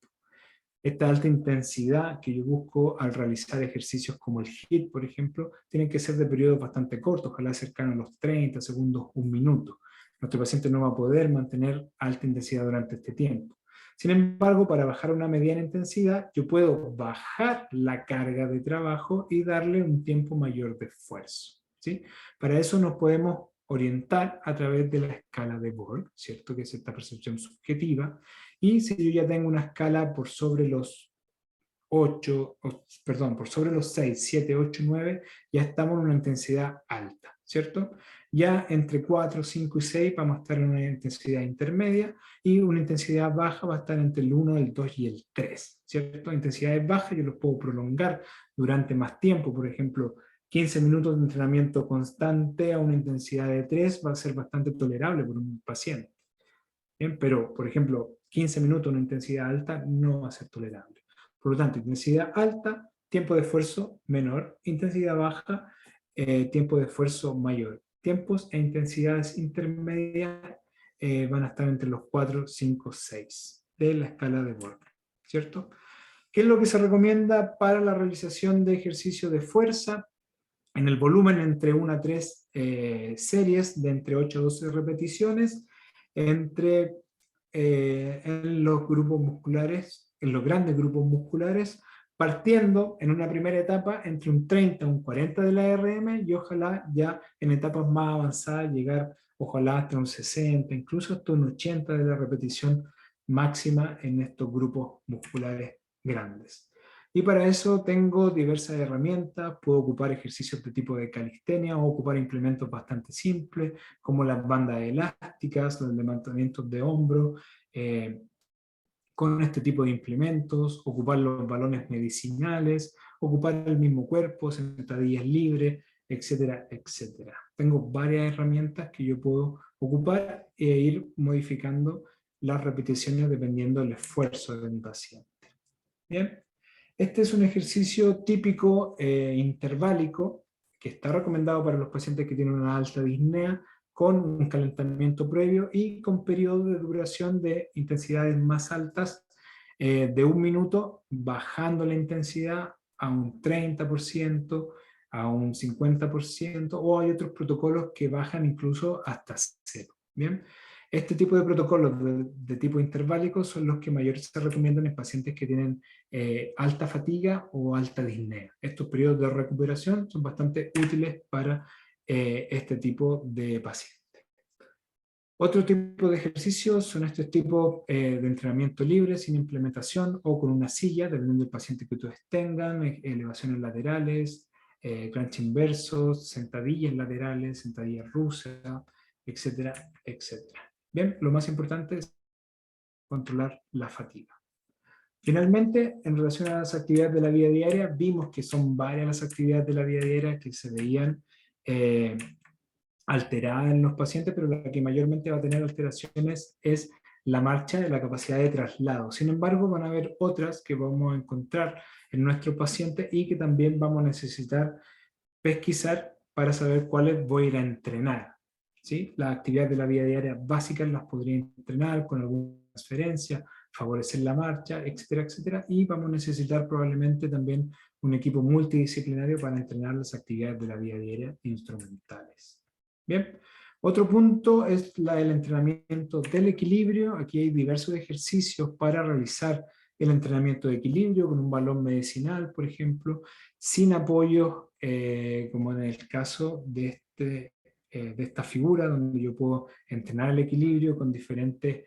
Esta alta intensidad que yo busco al realizar ejercicios como el HIIT, por ejemplo, tienen que ser de periodos bastante cortos, ojalá cercanos a los 30 segundos, un minuto. Nuestro paciente no va a poder mantener alta intensidad durante este tiempo. Sin embargo, para bajar a una mediana intensidad, yo puedo bajar la carga de trabajo y darle un tiempo mayor de esfuerzo, ¿sí? Para eso nos podemos orientar a través de la escala de Borg, ¿cierto? Que es esta percepción subjetiva. Y si yo ya tengo una escala por sobre los 6, 7, 8, 9, ya estamos en una intensidad alta, ¿cierto? Ya entre 4, 5 y 6 vamos a estar en una intensidad intermedia y una intensidad baja va a estar entre el 1, el 2 y el 3, ¿cierto? Intensidades bajas yo los puedo prolongar durante más tiempo, por ejemplo, 15 minutos de entrenamiento constante a una intensidad de 3 va a ser bastante tolerable por un paciente. Bien, pero, por ejemplo, 15 minutos a una intensidad alta no va a ser tolerable. Por lo tanto, intensidad alta, tiempo de esfuerzo menor, intensidad baja, tiempo de esfuerzo mayor. Tiempos e intensidades intermedias van a estar entre los 4, 5, 6 de la escala de Borg, ¿cierto? ¿Qué es lo que se recomienda para la realización de ejercicio de fuerza? En el volumen entre 1 a 3 series de entre 8 a 12 repeticiones, en los grupos musculares, en los grandes grupos musculares, partiendo en una primera etapa entre un 30 a un 40 de la RM y ojalá ya en etapas más avanzadas llegar ojalá hasta un 60, incluso hasta un 80 de la repetición máxima en estos grupos musculares grandes. Y para eso tengo diversas herramientas, puedo ocupar ejercicios de tipo de calistenia o ocupar implementos bastante simples, como las bandas elásticas, los levantamientos de hombro, con este tipo de implementos, ocupar los balones medicinales, ocupar el mismo cuerpo, sentadillas libres, etcétera, etcétera. Tengo varias herramientas que yo puedo ocupar e ir modificando las repeticiones dependiendo del esfuerzo de mi paciente. Bien. Este es un ejercicio típico interválico que está recomendado para los pacientes que tienen una alta disnea con un calentamiento previo y con periodos de duración de intensidades más altas de 1 minuto, bajando la intensidad a un 30%, a un 50%, o hay otros protocolos que bajan incluso hasta 0. ¿Bien? Este tipo de protocolos de tipo interválico son los que mayor se recomiendan en pacientes que tienen alta fatiga o alta disnea. Estos periodos de recuperación son bastante útiles para este tipo de pacientes. Otro tipo de ejercicios son estos tipos de entrenamiento libre, sin implementación o con una silla, dependiendo del paciente que ustedes tengan, elevaciones laterales, crunch inversos, sentadillas laterales, sentadillas rusas, etcétera, etcétera. Bien, lo más importante es controlar la fatiga. Finalmente, en relación a las actividades de la vida diaria, vimos que son varias las actividades de la vida diaria que se veían alteradas en los pacientes, pero la que mayormente va a tener alteraciones es la marcha de la capacidad de traslado. Sin embargo, van a haber otras que vamos a encontrar en nuestro paciente y que también vamos a necesitar pesquisar para saber cuáles voy a ir a entrenar. ¿Sí? Las actividades de la vida diaria básicas las podría entrenar con alguna transferencia, favorecer la marcha, etcétera, etcétera, y vamos a necesitar probablemente también un equipo multidisciplinario para entrenar las actividades de la vida diaria instrumentales. Bien, otro punto es el entrenamiento del equilibrio. Aquí hay diversos ejercicios para realizar el entrenamiento de equilibrio con un balón medicinal, por ejemplo, sin apoyo, como en el caso de esta figura, donde yo puedo entrenar el equilibrio con diferentes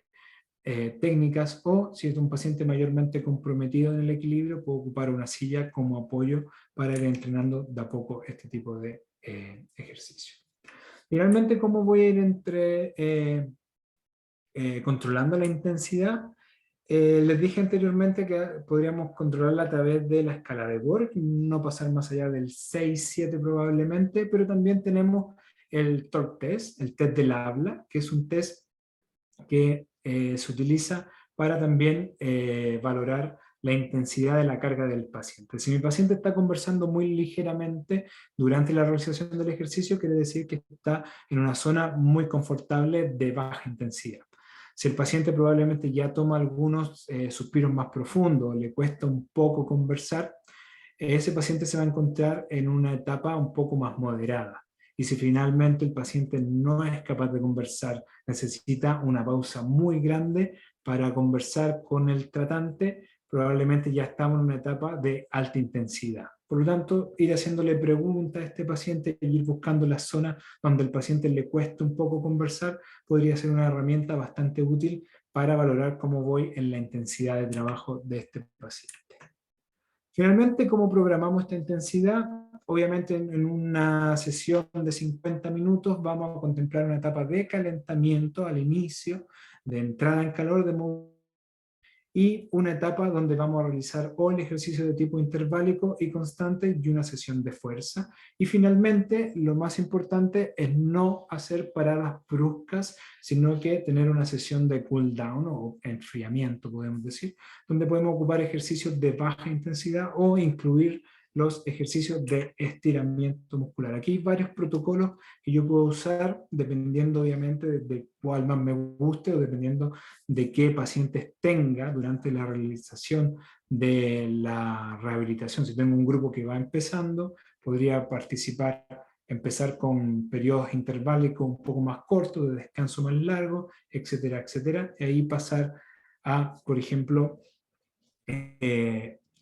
técnicas, o si es un paciente mayormente comprometido en el equilibrio, puedo ocupar una silla como apoyo para ir entrenando de a poco este tipo de ejercicio. Finalmente, ¿cómo voy a ir controlando la intensidad. Les dije anteriormente que podríamos controlarla a través de la escala de Borg, no pasar más allá del 6-7 probablemente, pero también tenemos el TORC test, el test del habla, que es un test que se utiliza para también valorar la intensidad de la carga del paciente. Si mi paciente está conversando muy ligeramente durante la realización del ejercicio, quiere decir que está en una zona muy confortable de baja intensidad. Si el paciente probablemente ya toma algunos suspiros más profundos, le cuesta un poco conversar, ese paciente se va a encontrar en una etapa un poco más moderada. Y si finalmente el paciente no es capaz de conversar, necesita una pausa muy grande para conversar con el tratante, probablemente ya estamos en una etapa de alta intensidad. Por lo tanto, ir haciéndole preguntas a este paciente y ir buscando las zonas donde el paciente le cuesta un poco conversar podría ser una herramienta bastante útil para valorar cómo voy en la intensidad de trabajo de este paciente. Finalmente, ¿cómo programamos esta intensidad? Obviamente en una sesión de 50 minutos vamos a contemplar una etapa de calentamiento al inicio, de entrada en calor, y una etapa donde vamos a realizar o el ejercicio de tipo interválico y constante y una sesión de fuerza. Y finalmente, lo más importante es no hacer paradas bruscas, sino que tener una sesión de cool down o enfriamiento, podemos decir, donde podemos ocupar ejercicios de baja intensidad o incluir los ejercicios de estiramiento muscular. Aquí hay varios protocolos que yo puedo usar dependiendo obviamente de cuál más me guste o dependiendo de qué pacientes tenga durante la realización de la rehabilitación. Si tengo un grupo que va empezando, podría empezar con periodos interválicos un poco más cortos, de descanso más largo, etcétera, etcétera, y ahí pasar a, por ejemplo,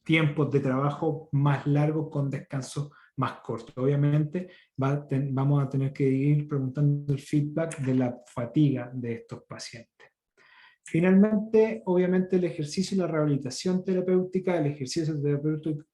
tiempos de trabajo más largos con descanso más corto. Obviamente vamos a tener que ir preguntando el feedback de la fatiga de estos pacientes. Finalmente, obviamente el ejercicio y la rehabilitación terapéutica, el ejercicio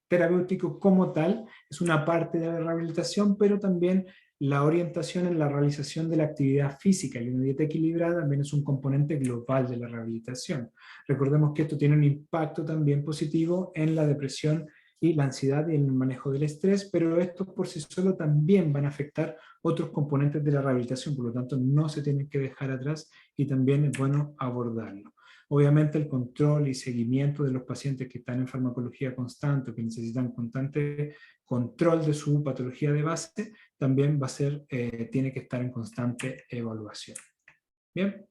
terapéutico como tal, es una parte de la rehabilitación, pero también la orientación en la realización de la actividad física y una dieta equilibrada también es un componente global de la rehabilitación. Recordemos que esto tiene un impacto también positivo en la depresión y la ansiedad y en el manejo del estrés, pero estos por sí solo también van a afectar otros componentes de la rehabilitación, por lo tanto no se tienen que dejar atrás y también es bueno abordarlo. Obviamente el control y seguimiento de los pacientes que están en farmacología constante, que necesitan constante control de su patología de base, también tiene que estar en constante evaluación. Bien.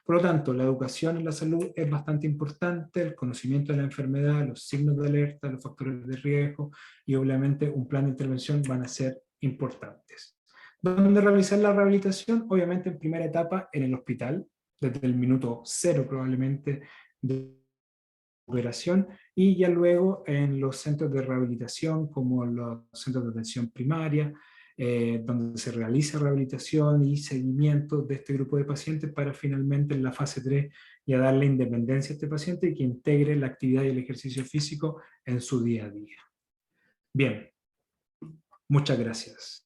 Por lo tanto, la educación en la salud es bastante importante, el conocimiento de la enfermedad, los signos de alerta, los factores de riesgo y obviamente un plan de intervención van a ser importantes. ¿Dónde realizar la rehabilitación? Obviamente en primera etapa en el hospital, desde el minuto 0 probablemente de operación, y ya luego en los centros de rehabilitación como los centros de atención primaria, donde se realiza rehabilitación y seguimiento de este grupo de pacientes para finalmente en la fase 3 ya darle independencia a este paciente y que integre la actividad y el ejercicio físico en su día a día. Bien, muchas gracias.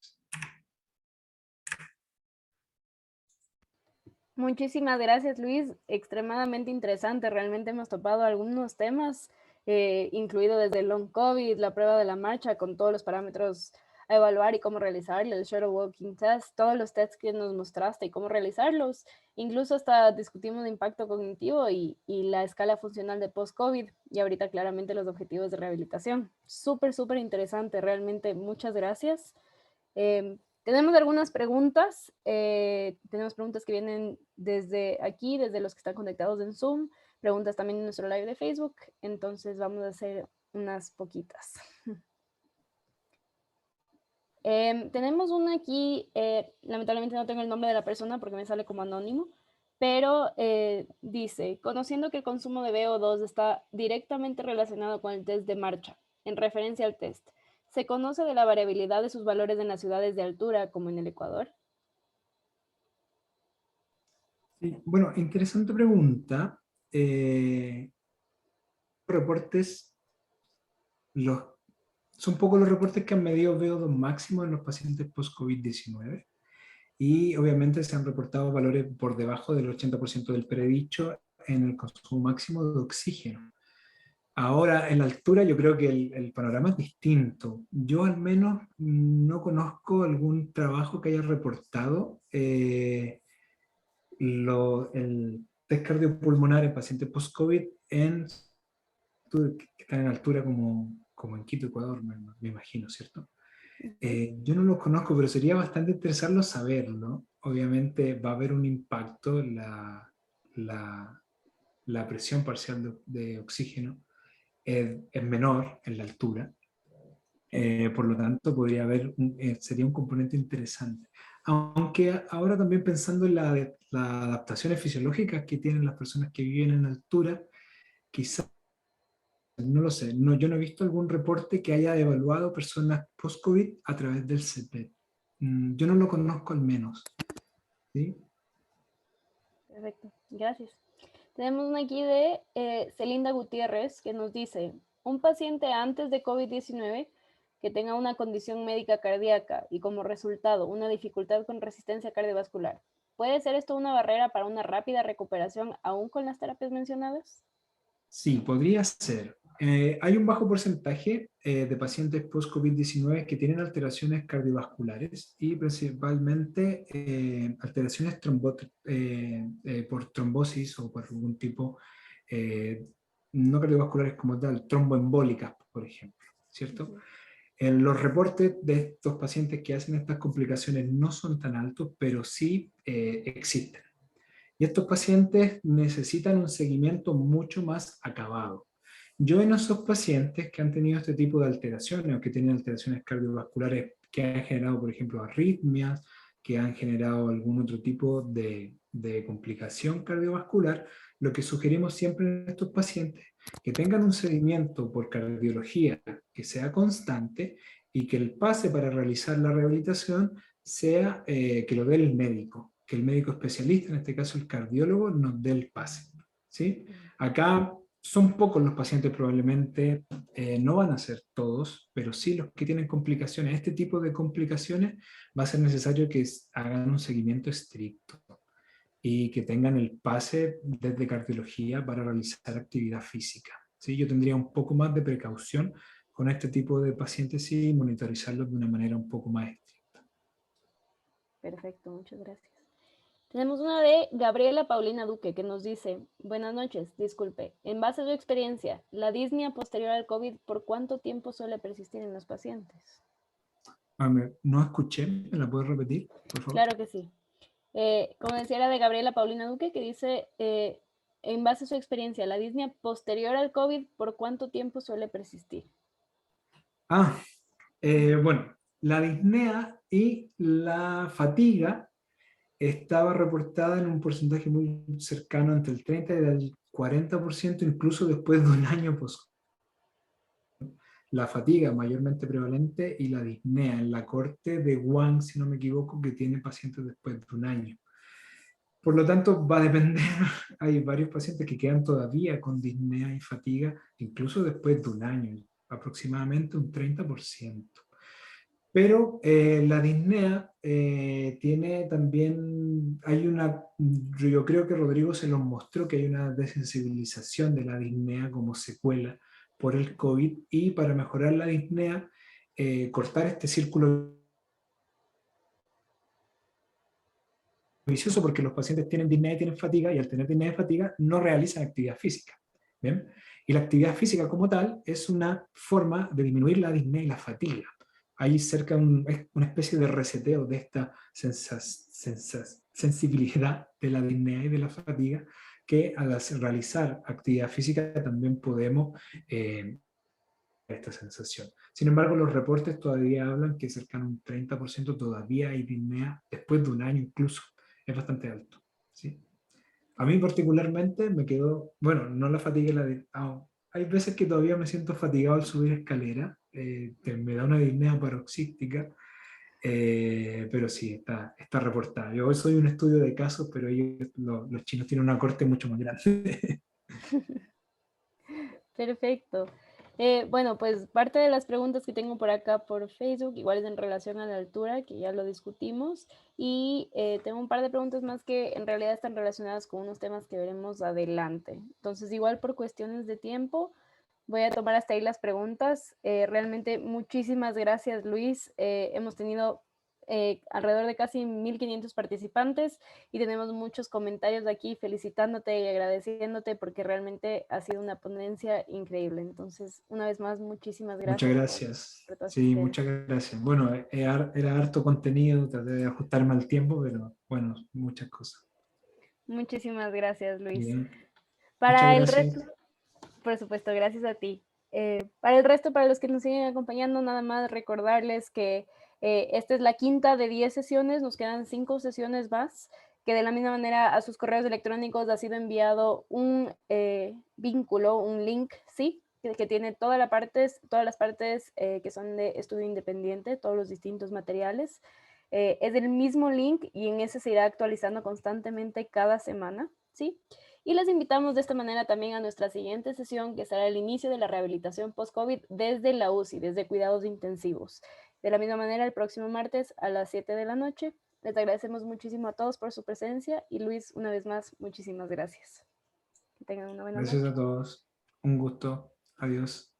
Muchísimas gracias, Luis. Extremadamente interesante. Realmente hemos topado algunos temas, incluido desde el long COVID, la prueba de la marcha con todos los parámetros a evaluar y cómo realizarlo, el shadow walking test, todos los tests que nos mostraste y cómo realizarlos. Incluso hasta discutimos de impacto cognitivo y la escala funcional de post-COVID y ahorita claramente los objetivos de rehabilitación. Súper, súper interesante. Realmente muchas gracias. Tenemos algunas preguntas. Tenemos preguntas que vienen desde aquí, desde los que están conectados en Zoom. Preguntas también en nuestro live de Facebook. Entonces vamos a hacer unas poquitas. Tenemos una aquí. Lamentablemente no tengo el nombre de la persona porque me sale como anónimo. Pero dice, conociendo que el consumo de VO2 está directamente relacionado con el test de marcha, en referencia al test, ¿se conoce de la variabilidad de sus valores en las ciudades de altura, como en el Ecuador? Sí, bueno, interesante pregunta. Reportes, son pocos los reportes que han medido VO2 máximo en los pacientes post-COVID-19. y obviamente se han reportado valores por debajo del 80% del predicho en el consumo máximo de oxígeno. Ahora, en la altura yo creo que el panorama es distinto. Yo al menos no conozco algún trabajo que haya reportado el test cardiopulmonar en pacientes post-COVID que están en altura como en Quito, Ecuador, me imagino, ¿cierto? Yo no los conozco, pero sería bastante interesante saberlo. Obviamente va a haber un impacto, la presión parcial de oxígeno es menor en la altura, por lo tanto podría haber sería un componente interesante. Aunque ahora también pensando en las adaptaciones fisiológicas que tienen las personas que viven en altura, quizás, no lo sé, yo no he visto algún reporte que haya evaluado personas post-COVID a través del CPET. Yo no lo conozco al menos. ¿Sí? Perfecto, gracias. Tenemos una aquí de Celinda Gutiérrez que nos dice, un paciente antes de COVID-19 que tenga una condición médica cardíaca y como resultado una dificultad con resistencia cardiovascular, ¿puede ser esto una barrera para una rápida recuperación aún con las terapias mencionadas? Sí, podría ser. Hay un bajo porcentaje de pacientes post-COVID-19 que tienen alteraciones cardiovasculares y principalmente alteraciones por trombosis o por algún tipo, no cardiovasculares como tal, tromboembólicas, por ejemplo, ¿cierto? Los reportes de estos pacientes que hacen estas complicaciones no son tan altos, pero sí existen. Y estos pacientes necesitan un seguimiento mucho más acabado. Yo en esos pacientes que han tenido este tipo de alteraciones o que tienen alteraciones cardiovasculares que han generado, por ejemplo, arritmias, que han generado algún otro tipo de complicación cardiovascular, lo que sugerimos siempre en estos pacientes que tengan un seguimiento por cardiología que sea constante y que el pase para realizar la rehabilitación sea que lo dé el médico, que el médico especialista, en este caso el cardiólogo, nos dé el pase. ¿Sí? Acá son pocos los pacientes, probablemente no van a ser todos, pero sí los que tienen complicaciones. Este tipo de complicaciones va a ser necesario que hagan un seguimiento estricto y que tengan el pase desde cardiología para realizar actividad física. ¿Sí? Yo tendría un poco más de precaución con este tipo de pacientes y monitorizarlos de una manera un poco más estricta. Perfecto, muchas gracias. Tenemos una de Gabriela Paulina Duque que nos dice, buenas noches, disculpe, en base a su experiencia, ¿la disnea posterior al COVID por cuánto tiempo suele persistir en los pacientes? No escuché, ¿me la puedes repetir, por favor? Claro que sí. Como decía, era de Gabriela Paulina Duque que dice, en base a su experiencia, ¿la disnea posterior al COVID por cuánto tiempo suele persistir? Bueno, la disnea y la fatiga estaba reportada en un porcentaje muy cercano entre el 30 y el 40%, incluso después de un año post. La fatiga mayormente prevalente y la disnea en la corte de Wang, si no me equivoco, que tiene pacientes después de un año. Por lo tanto, va a depender. Hay varios pacientes que quedan todavía con disnea y fatiga, incluso después de un año, aproximadamente un 30%. Pero la disnea tiene también, yo creo que Rodrigo se los mostró, que hay una desensibilización de la disnea como secuela por el COVID, y para mejorar la disnea, cortar este círculo vicioso, porque los pacientes tienen disnea y tienen fatiga, y al tener disnea y fatiga no realizan actividad física. ¿Bien? Y la actividad física como tal es una forma de disminuir la disnea y la fatiga. Hay cerca una especie de reseteo de esta sensibilidad de la disnea y de la fatiga, que al realizar actividad física también podemos esta sensación. Sin embargo, los reportes todavía hablan que cercano a un 30% todavía hay disnea después de un año incluso. Es bastante alto. ¿Sí? A mí particularmente me quedó, bueno, no la fatiga, hay veces que todavía me siento fatigado al subir escalera, me da una disnea paroxística, pero sí, está reportada. Yo hoy soy un estudio de casos, pero los chinos tienen una corte mucho más grande. Perfecto. Bueno, pues parte de las preguntas que tengo por acá por Facebook, igual es en relación a la altura, que ya lo discutimos, y tengo un par de preguntas más que en realidad están relacionadas con unos temas que veremos adelante. Entonces, igual por cuestiones de tiempo, voy a tomar hasta ahí las preguntas. Realmente muchísimas gracias, Luis. Hemos tenido alrededor de casi 1500 participantes y tenemos muchos comentarios de aquí felicitándote y agradeciéndote porque realmente ha sido una ponencia increíble. Entonces, una vez más, muchísimas Muchas gracias gracias. por tu Sí, asistencia. muchas gracias. Bueno, era harto contenido, traté de ajustarme al tiempo, pero bueno, muchas cosas. Muchísimas gracias, Luis. Bien, muchas Para el gracias. resto, por supuesto, gracias a ti. Para el resto, para los que nos siguen acompañando, nada más recordarles que esta es la quinta de 10 sesiones, nos quedan 5 sesiones más, que de la misma manera a sus correos electrónicos ha sido enviado un vínculo, un link, ¿sí? Que tiene todas las partes que son de estudio independiente, todos los distintos materiales. Es el mismo link y en ese se irá actualizando constantemente cada semana, ¿sí? Y les invitamos de esta manera también a nuestra siguiente sesión, que será el inicio de la rehabilitación post-COVID desde la UCI, desde cuidados intensivos. De la misma manera, el próximo martes a las 7 de la noche. Les agradecemos muchísimo a todos por su presencia y Luis, una vez más, muchísimas gracias. Que tengan una buena noche. Gracias a todos. Un gusto. Adiós.